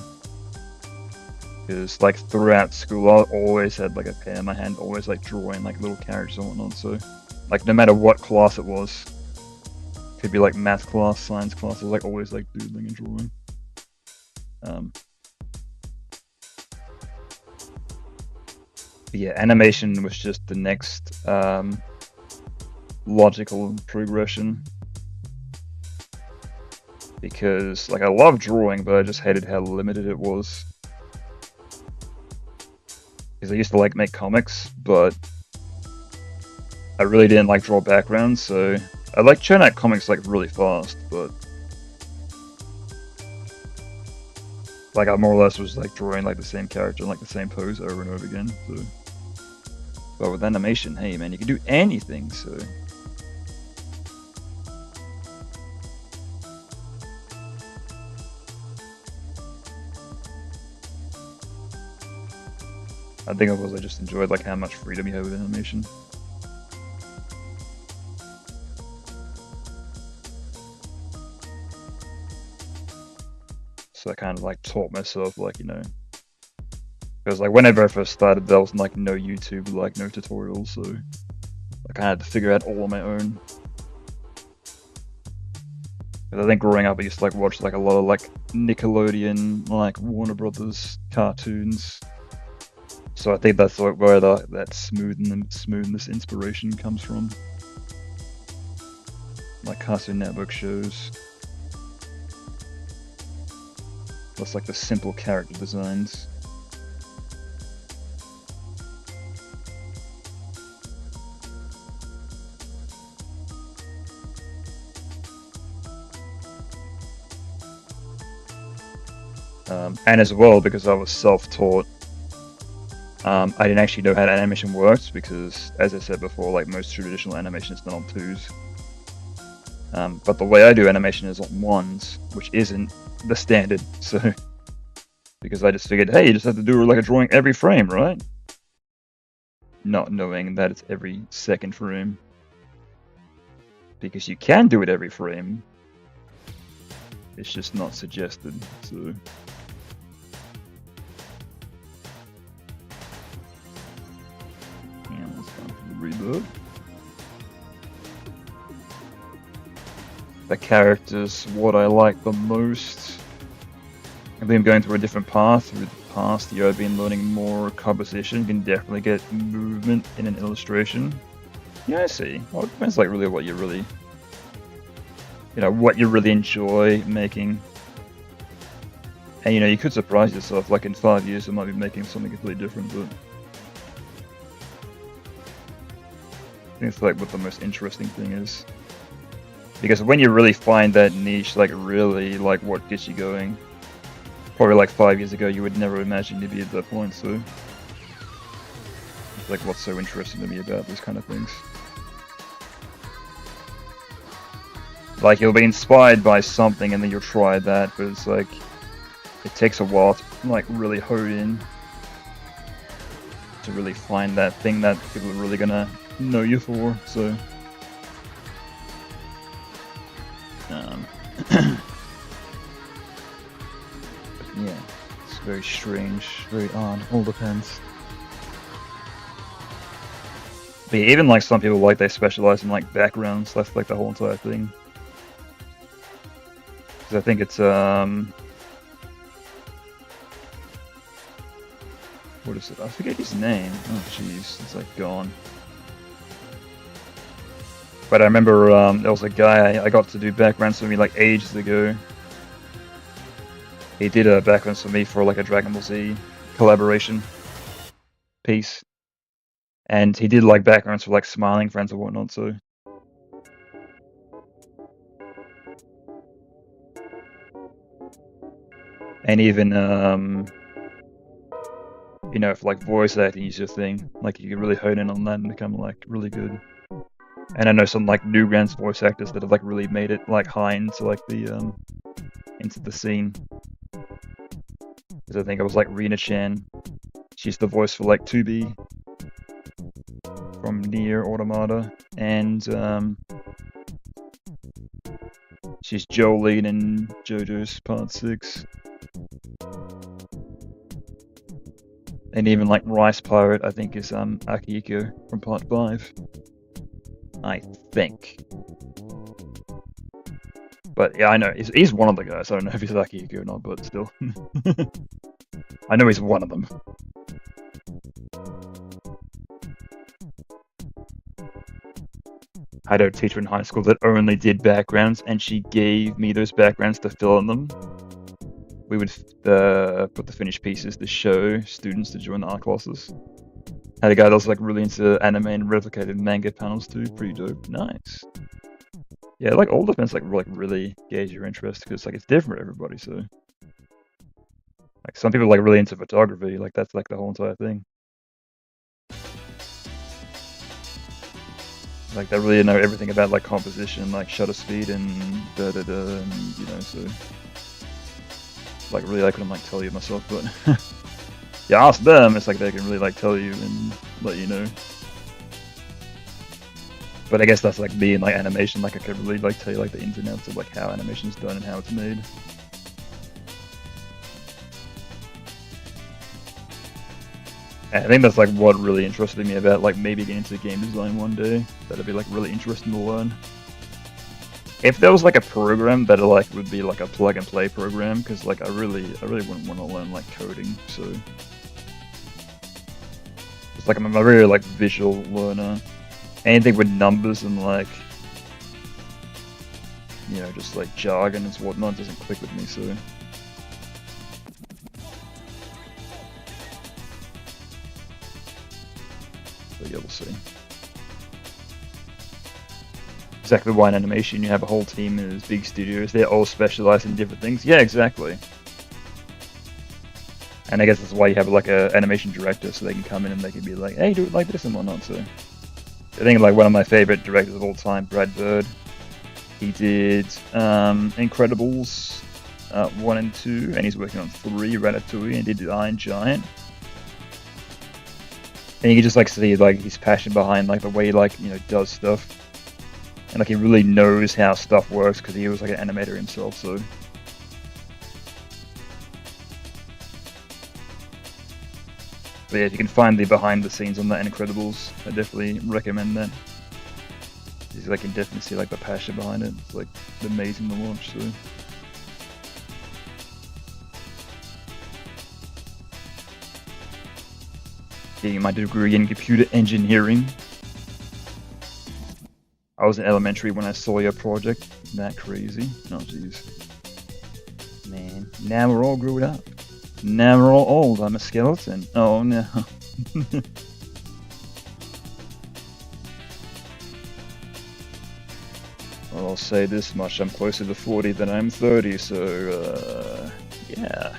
A: Because like throughout school, I always had like a pen in my hand, always like drawing like little characters and whatnot. So like no matter what class it was, could be like math class, science class, I was like always like doodling and drawing. But yeah, animation was just the next logical progression. Because like I love drawing, but I just hated how limited it was. Because I used to like make comics, but I really didn't like draw backgrounds, so I like churn out comics like really fast, but like I more or less was like drawing like the same character and like the same pose over and over again. So, but with animation, hey man, you can do anything. So. I think it was I just enjoyed like how much freedom you have with animation. So I kind of like taught myself like, you know, because like whenever I first started there was like no YouTube, like no tutorials, so I kind of had to figure out all on my own. Because I think growing up I used to like watch like a lot of like Nickelodeon, like Warner Brothers cartoons. So I think that's like where that smoothness inspiration comes from. Like Cartoon Network shows. Plus like the simple character designs. And as well, because I was self-taught, I didn't actually know how animation works because, as I said before, like most traditional animation is done on 2s. But the way I do animation is on 1s, which isn't the standard. So, because I just figured, hey, you just have to do like a drawing every frame, right? Not knowing that it's every second frame. Because you can do it every frame. It's just not suggested, so... Reverb. The characters, what I like the most. I've been going through a different path. Through the past year, I've been learning more composition. You can definitely get movement in an illustration. Yeah, I see. Well, it depends, like really what you really, you know, what you really enjoy making. And you know, you could surprise yourself. Like in 5 years, I might be making something completely different, but. I think it's like what the most interesting thing is. Because when you really find that niche, like really like what gets you going, probably like 5 years ago you would never imagine you'd be at that point, so it's like what's so interesting to me about these kind of things. Like you'll be inspired by something and then you'll try that, but it's like it takes a while to like really hone in to really find that thing that people are really gonna know you for, so yeah, it's very strange, very odd, all depends. But yeah, even like some people like they specialize in like backgrounds, that's like the whole entire thing. Because I think it's what is it? I forget his name. Oh jeez, it's like gone. But I remember there was a guy I got to do backgrounds for me like ages ago. He did backgrounds for me for like a Dragon Ball Z collaboration piece. And he did like backgrounds for like Smiling Friends and whatnot, so. And even, you know, if like voice acting is your thing, like you can really hone in on that and become like really good. And I know some like Newgrounds voice actors that have like really made it like high into like the into the scene. Because I think it was like Rina Chan. She's the voice for like 2B from Nier Automata, and she's Jolene in JoJo's Part 6. And even like Rice Pirate, I think is Akihiko from Part 5. I think. But yeah, I know, he's one of the guys. I don't know if he's Akihiko or not, but still. I know he's one of them. I had a teacher in high school that only did backgrounds, and she gave me those backgrounds to fill in them. We would put the finished pieces to show students to join the art classes. Had a guy that was like really into anime and replicated manga panels too. Pretty dope. Nice. Yeah, like all defense like really gauge your interest because like it's different for everybody. So like some people like really into photography. Like that's like the whole entire thing. Like they really know everything about like composition, like shutter speed and da da da, and you know, so like really I couldn't like tell you myself, but yeah, ask them. It's like they can really like tell you and let you know. But I guess that's like me in like animation. Like I could really like tell you like the ins and outs of like how animation's done and how it's made. And I think that's like what really interested me about like maybe getting into game design one day. That'd be like really interesting to learn. If there was like a program that like would be like a plug and play program, because like I really wouldn't want to learn like coding. So it's like I'm a very like visual learner. Anything with numbers and like, you know, just like jargon and whatnot doesn't click with me, so. But yeah, we'll see. Exactly why in animation you have a whole team in these big studios, they're all specialized in different things. Yeah, exactly. And I guess that's why you have like a animation director, so they can come in and they can be like, hey, do it like this and whatnot, so. I think like one of my favorite directors of all time, Brad Bird. He did Incredibles 1 and 2, and he's working on 3, Ratatouille, and did the Iron Giant. And you can just like see like his passion behind like the way he like, you know, does stuff. And like he really knows how stuff works because he was like an animator himself, so. But yeah, if you can find the behind the scenes on that Incredibles, I definitely recommend that. I can definitely see like the passion behind it. It's like amazing to watch. So. Getting my degree in computer engineering. I was in elementary when I saw your project. Isn't that crazy? Oh jeez. Man, now we're all grown up. Now we're all old. I'm a skeleton. Oh no. Well, I'll say this much. I'm closer to 40 than I'm 30, so, yeah.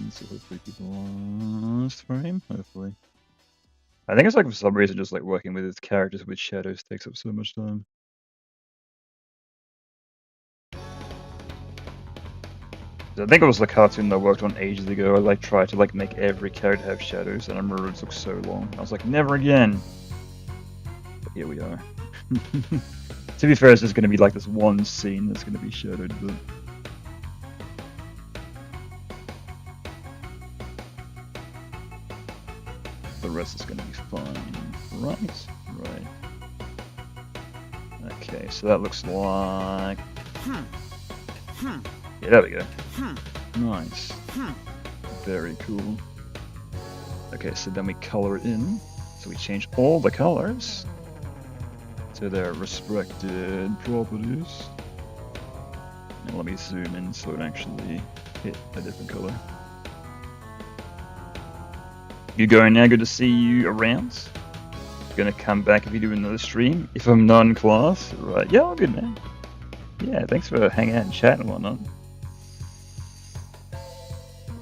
A: So hopefully people last frame, hopefully. I think it's like for some reason just like working with its characters with shadows takes up so much time. I think it was the cartoon that I worked on ages ago. I like tried to like make every character have shadows, and I remember it took so long. I was like, never again. But here we are. To be fair, it's just gonna be like this one scene that's gonna be shadowed, but. The rest is gonna be fine. Right. Okay, so that looks like. Yeah, there we go. Nice. Very cool. Okay, so then we color it in. So we change all the colors to their respected properties. And let me zoom in so it actually hit a different color. You going now? Good to see you around. Gonna come back if you do another stream. If I'm not in class, right? Yeah, all good, man. Yeah, thanks for hanging out and chatting and whatnot.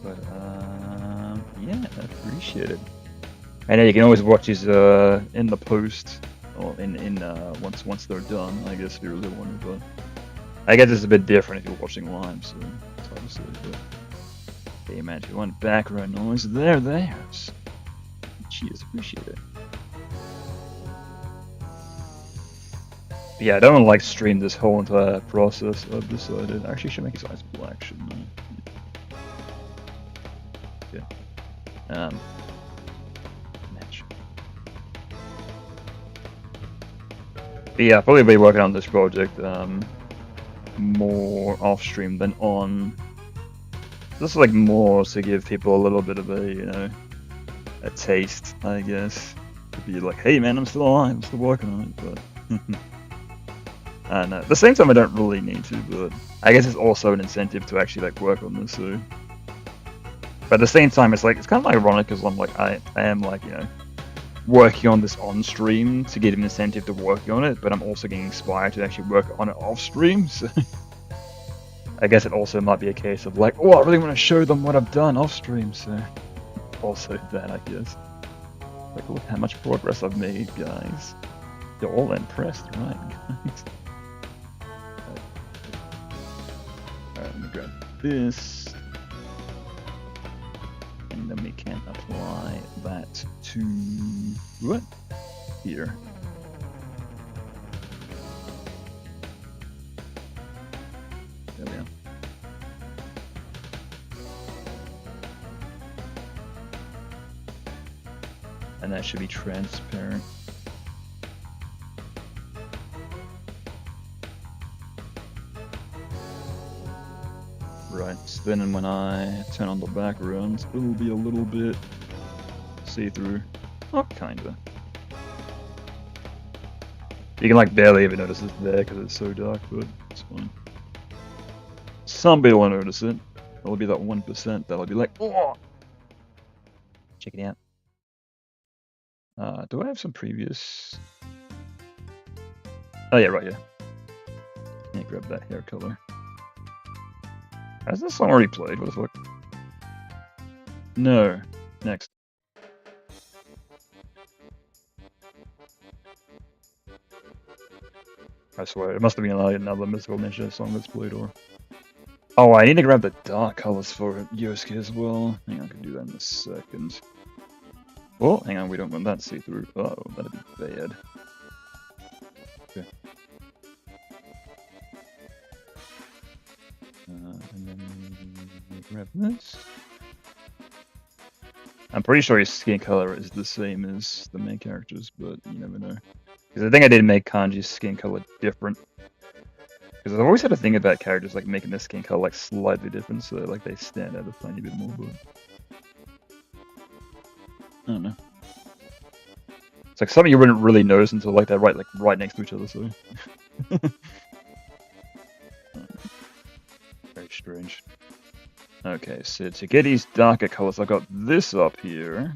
A: But yeah, I appreciate it. I know you can always watch these in the post or in once they're done. I guess if you really want to, but I guess it's a bit different if you're watching live, so it's hard to say. But hey, man, if you want background noise, there's. Cheers, appreciate it. Yeah, I don't want to like stream this whole entire process. I've decided I actually should make his eyes black, shouldn't I? Yeah. Match. But yeah, I'll probably be working on this project more off stream than on. This is like more to give people a little bit of a a taste, I guess. To be like, hey man, I'm still alive, I'm still working on it, but. And at the same time, I don't really need to, but I guess it's also an incentive to actually like work on this. So, but at the same time, it's kind of ironic because I'm like I am like working on this on stream to get an incentive to work on it, but I'm also getting inspired to actually work on it off stream. So I guess it also might be a case of like, oh, I really want to show them what I've done off stream. So also that, I guess. Like, look how much progress I've made, guys. You're all impressed, right, guys? Alright, let me grab this. And then we can apply that to what? Here. There we go. And that should be transparent. Right, so then when I turn on the background, it will be a little bit see-through. Oh, kinda. You can like barely even notice it's there because it's so dark, but it's fine. Some people will notice it. There'll be that 1% that'll be like, oh! Check it out. Do I have some previous? Oh yeah, right, yeah. Yeah, grab that hair color. Has this song already played? What the fuck? No. Next. I swear, it must have been like another Mythical Ninja song that's played, or... Oh, I need to grab the dark colors for Yosuke as well. Hang on, I can do that in a second. Oh, hang on, we don't want that see-through. Oh, that'd be bad. Okay. And then we grab this. I'm pretty sure his skin color is the same as the main characters, but you never know. Because I think I did make Kanji's skin color different. Because I've always had a thing about characters like making their skin color like slightly different, so like they stand out a tiny bit more. But I don't know. It's like something you wouldn't really notice until like they're right next to each other. So very strange. Okay, so to get these darker colors, I've got this up here.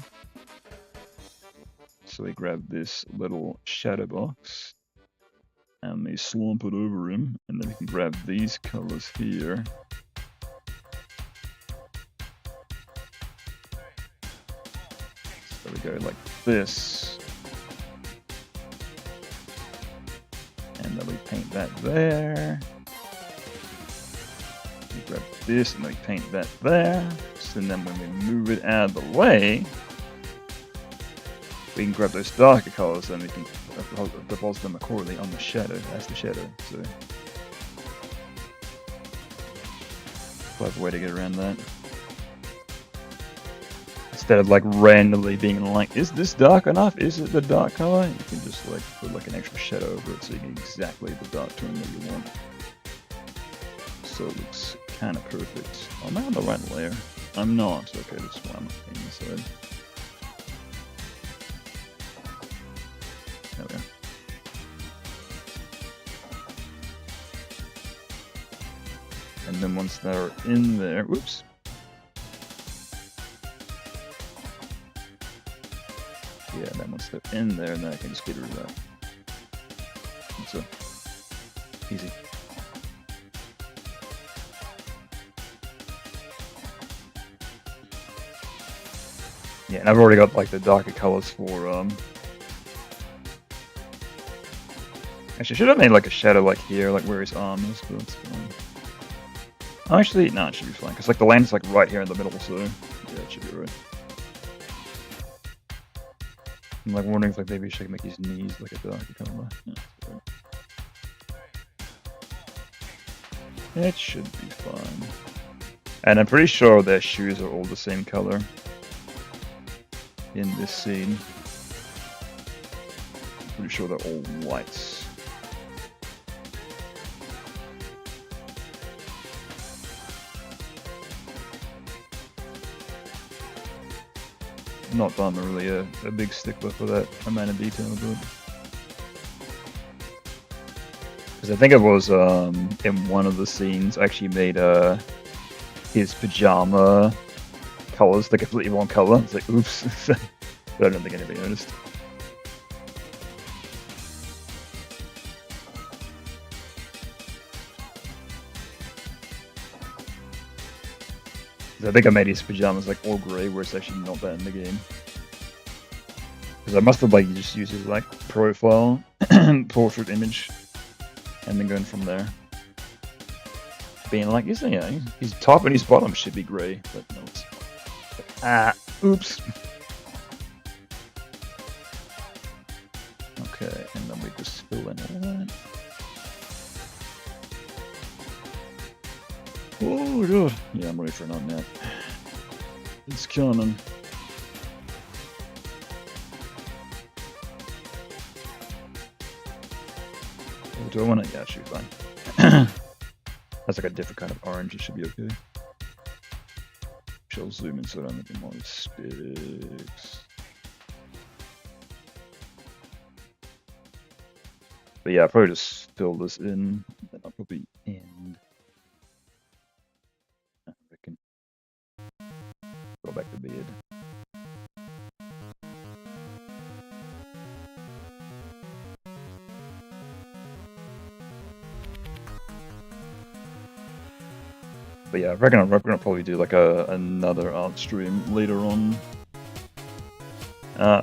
A: So we grab this little shadow box. And we slump it over him. And then we can grab these colors here. So we go like this. And then we paint that there. We grab this and then we paint that there. So then when we move it out of the way, we can grab those darker colors and we can deposit them accordingly on the shadow, as the shadow. So, clever way to get around that. Instead of like randomly being like, is this dark enough? Is it the dark color? You can just like put like an extra shadow over it so you get exactly the dark tone that you want. So it looks kind of perfect. Am I on the right layer? I'm not. Okay, that's why I'm painting this side. There we go. And then once they're in there, whoops. Yeah, then once they're in there, then I can just get rid of that. So, easy. Yeah, and I've already got like the darker colors for Actually, should have made like a shadow like here, like where his arm is, but it's fine. Oh, actually, no, it should be fine, because like the land's like right here in the middle, so yeah, it should be right. I'm like wondering if like maybe I should make his knees like a darker color. Yeah, right. It should be fine. And I'm pretty sure their shoes are all the same color in this scene. I'm pretty sure they're all whites. Not that I'm really a big stickler for that amount of detail, but because I think it was in one of the scenes I actually made his pajama colors the completely wrong color. It's like oops. I don't think anybody noticed. I think I made his pajamas like all grey, where it's actually not that in the game. Because I must have like just used his like profile portrait image, and then going from there. Being like, isn't it? His top and his bottom should be grey, but no. It's like, oops. Okay, and then we just fill in all that. Oh god. Yeah, I'm ready for an nap. It's coming. Oh, do I want to? Yeah, shoot, fine. That's like a different kind of orange. It should be okay. I'll zoom in so I don't make more mistakes. But yeah, I'll probably just fill this in, then I'll probably end. I can go back to bed. But yeah, I reckon I'm gonna probably do like another art stream later on.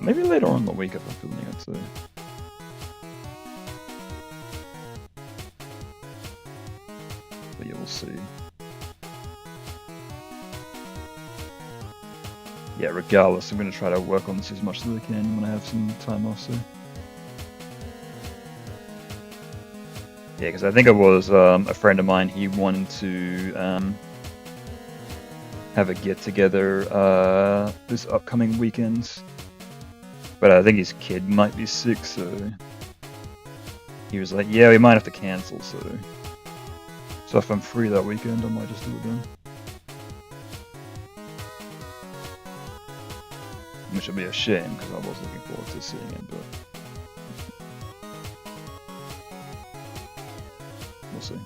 A: Maybe later on in the week if I'm feeling it too. But yeah, we'll see. Yeah, regardless, I'm gonna try to work on this as much as I can when I have some time off. So yeah, because I think it was a friend of mine. He wanted to have a get together this upcoming weekend, but I think his kid might be sick, so he was like, "Yeah, we might have to cancel." So if I'm free that weekend, I might just do it then. Which would be a shame because I was looking forward to seeing it, but we'll see.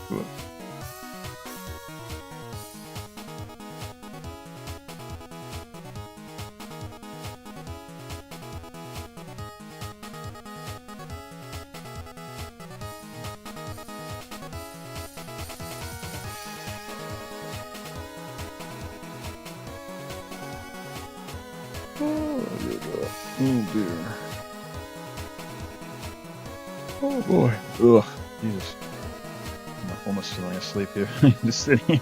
A: Cool. Oh dear. Oh boy. Ugh. Jesus. I'm almost falling asleep here. Just sitting.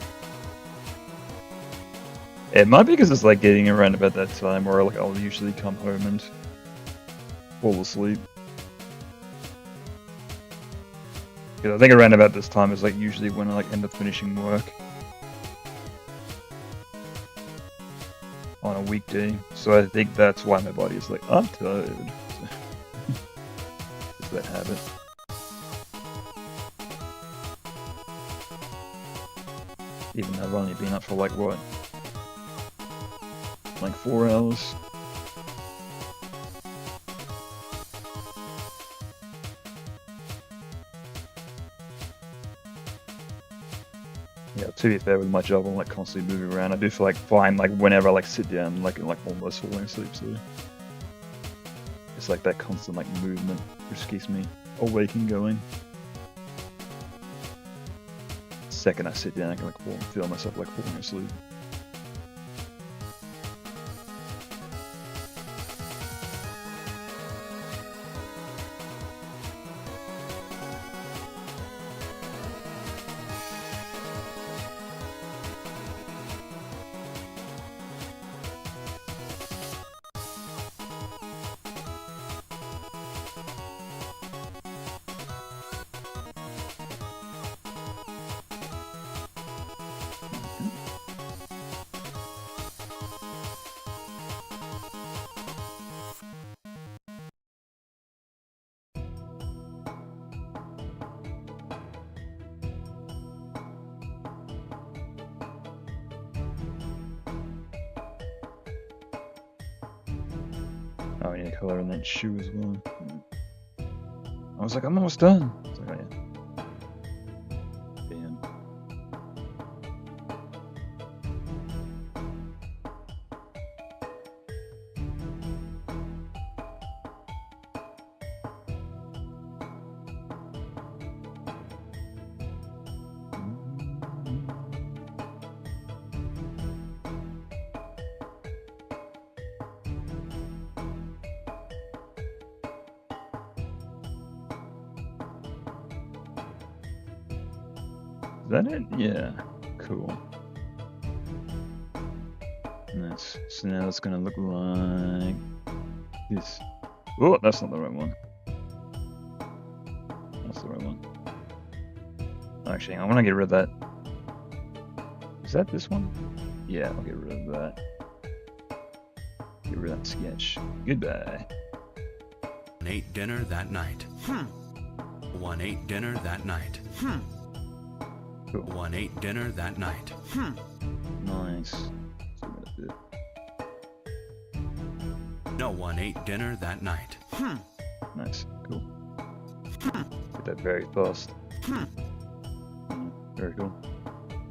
A: It might be because it's like getting around about that time where like I'll usually come home and fall asleep. Because I think around about this time is like usually when I like end up finishing work on a weekday. So I think that's why my body is like, I'm tired. It's that habit. Even though I've only been up for like what? Like 4 hours. Yeah, to be fair with my job, I'm like constantly moving around. I do feel like fine like whenever I like sit down, like almost falling asleep. So it's like that constant like movement which keeps me awake and going. The second I sit down, I can like feel myself like falling asleep. Oh, I need a color in that shoe as well. I was like, I'm almost done. I was like, oh yeah. Damn. Is that it? Yeah. Cool. Nice. So now it's gonna look like this. Oh, that's not the right one. That's the right one. Actually, I want to get rid of that. Is that this one? Yeah, I'll get rid of that. Get rid of that sketch. Goodbye.
C: Ate dinner that night. One ate dinner that night.
A: Cool.
C: One ate dinner that night.
A: Nice. Zoom in a bit.
C: No one ate dinner that night.
A: Nice. Cool. Did that very fast. Very cool.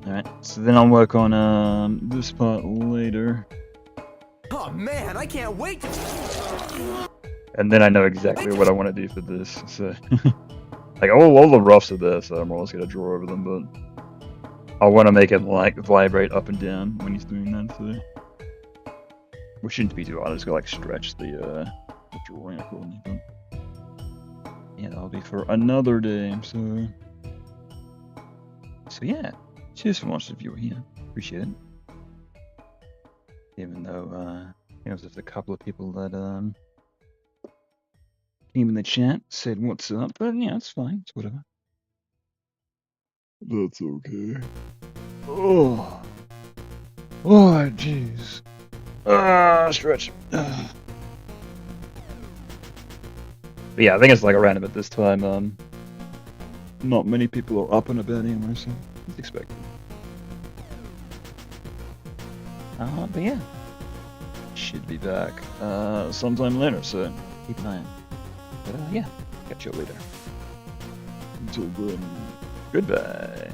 A: Alright, so then I'll work on this part later.
B: Oh man, I can't wait to...
A: And then I know exactly what I want to do for this. So like all the roughs are there, so I'm always gonna draw over them, but I want to make it like vibrate up and down when he's doing that, so we shouldn't be too hard. I just gotta like stretch the drawing accordingly. But yeah, that'll be for another day. So yeah, cheers for watching if you were here. Appreciate it. Even though there's just a couple of people that came in the chat, said what's up, but yeah, it's fine. It's whatever. That's okay. Oh, jeez. Stretch. But yeah, I think it's like around about this time. Not many people are up and about anyway, so it's expected. But yeah, should be back sometime later, so keep an eye on. But yeah, catch you later. Until then, goodbye.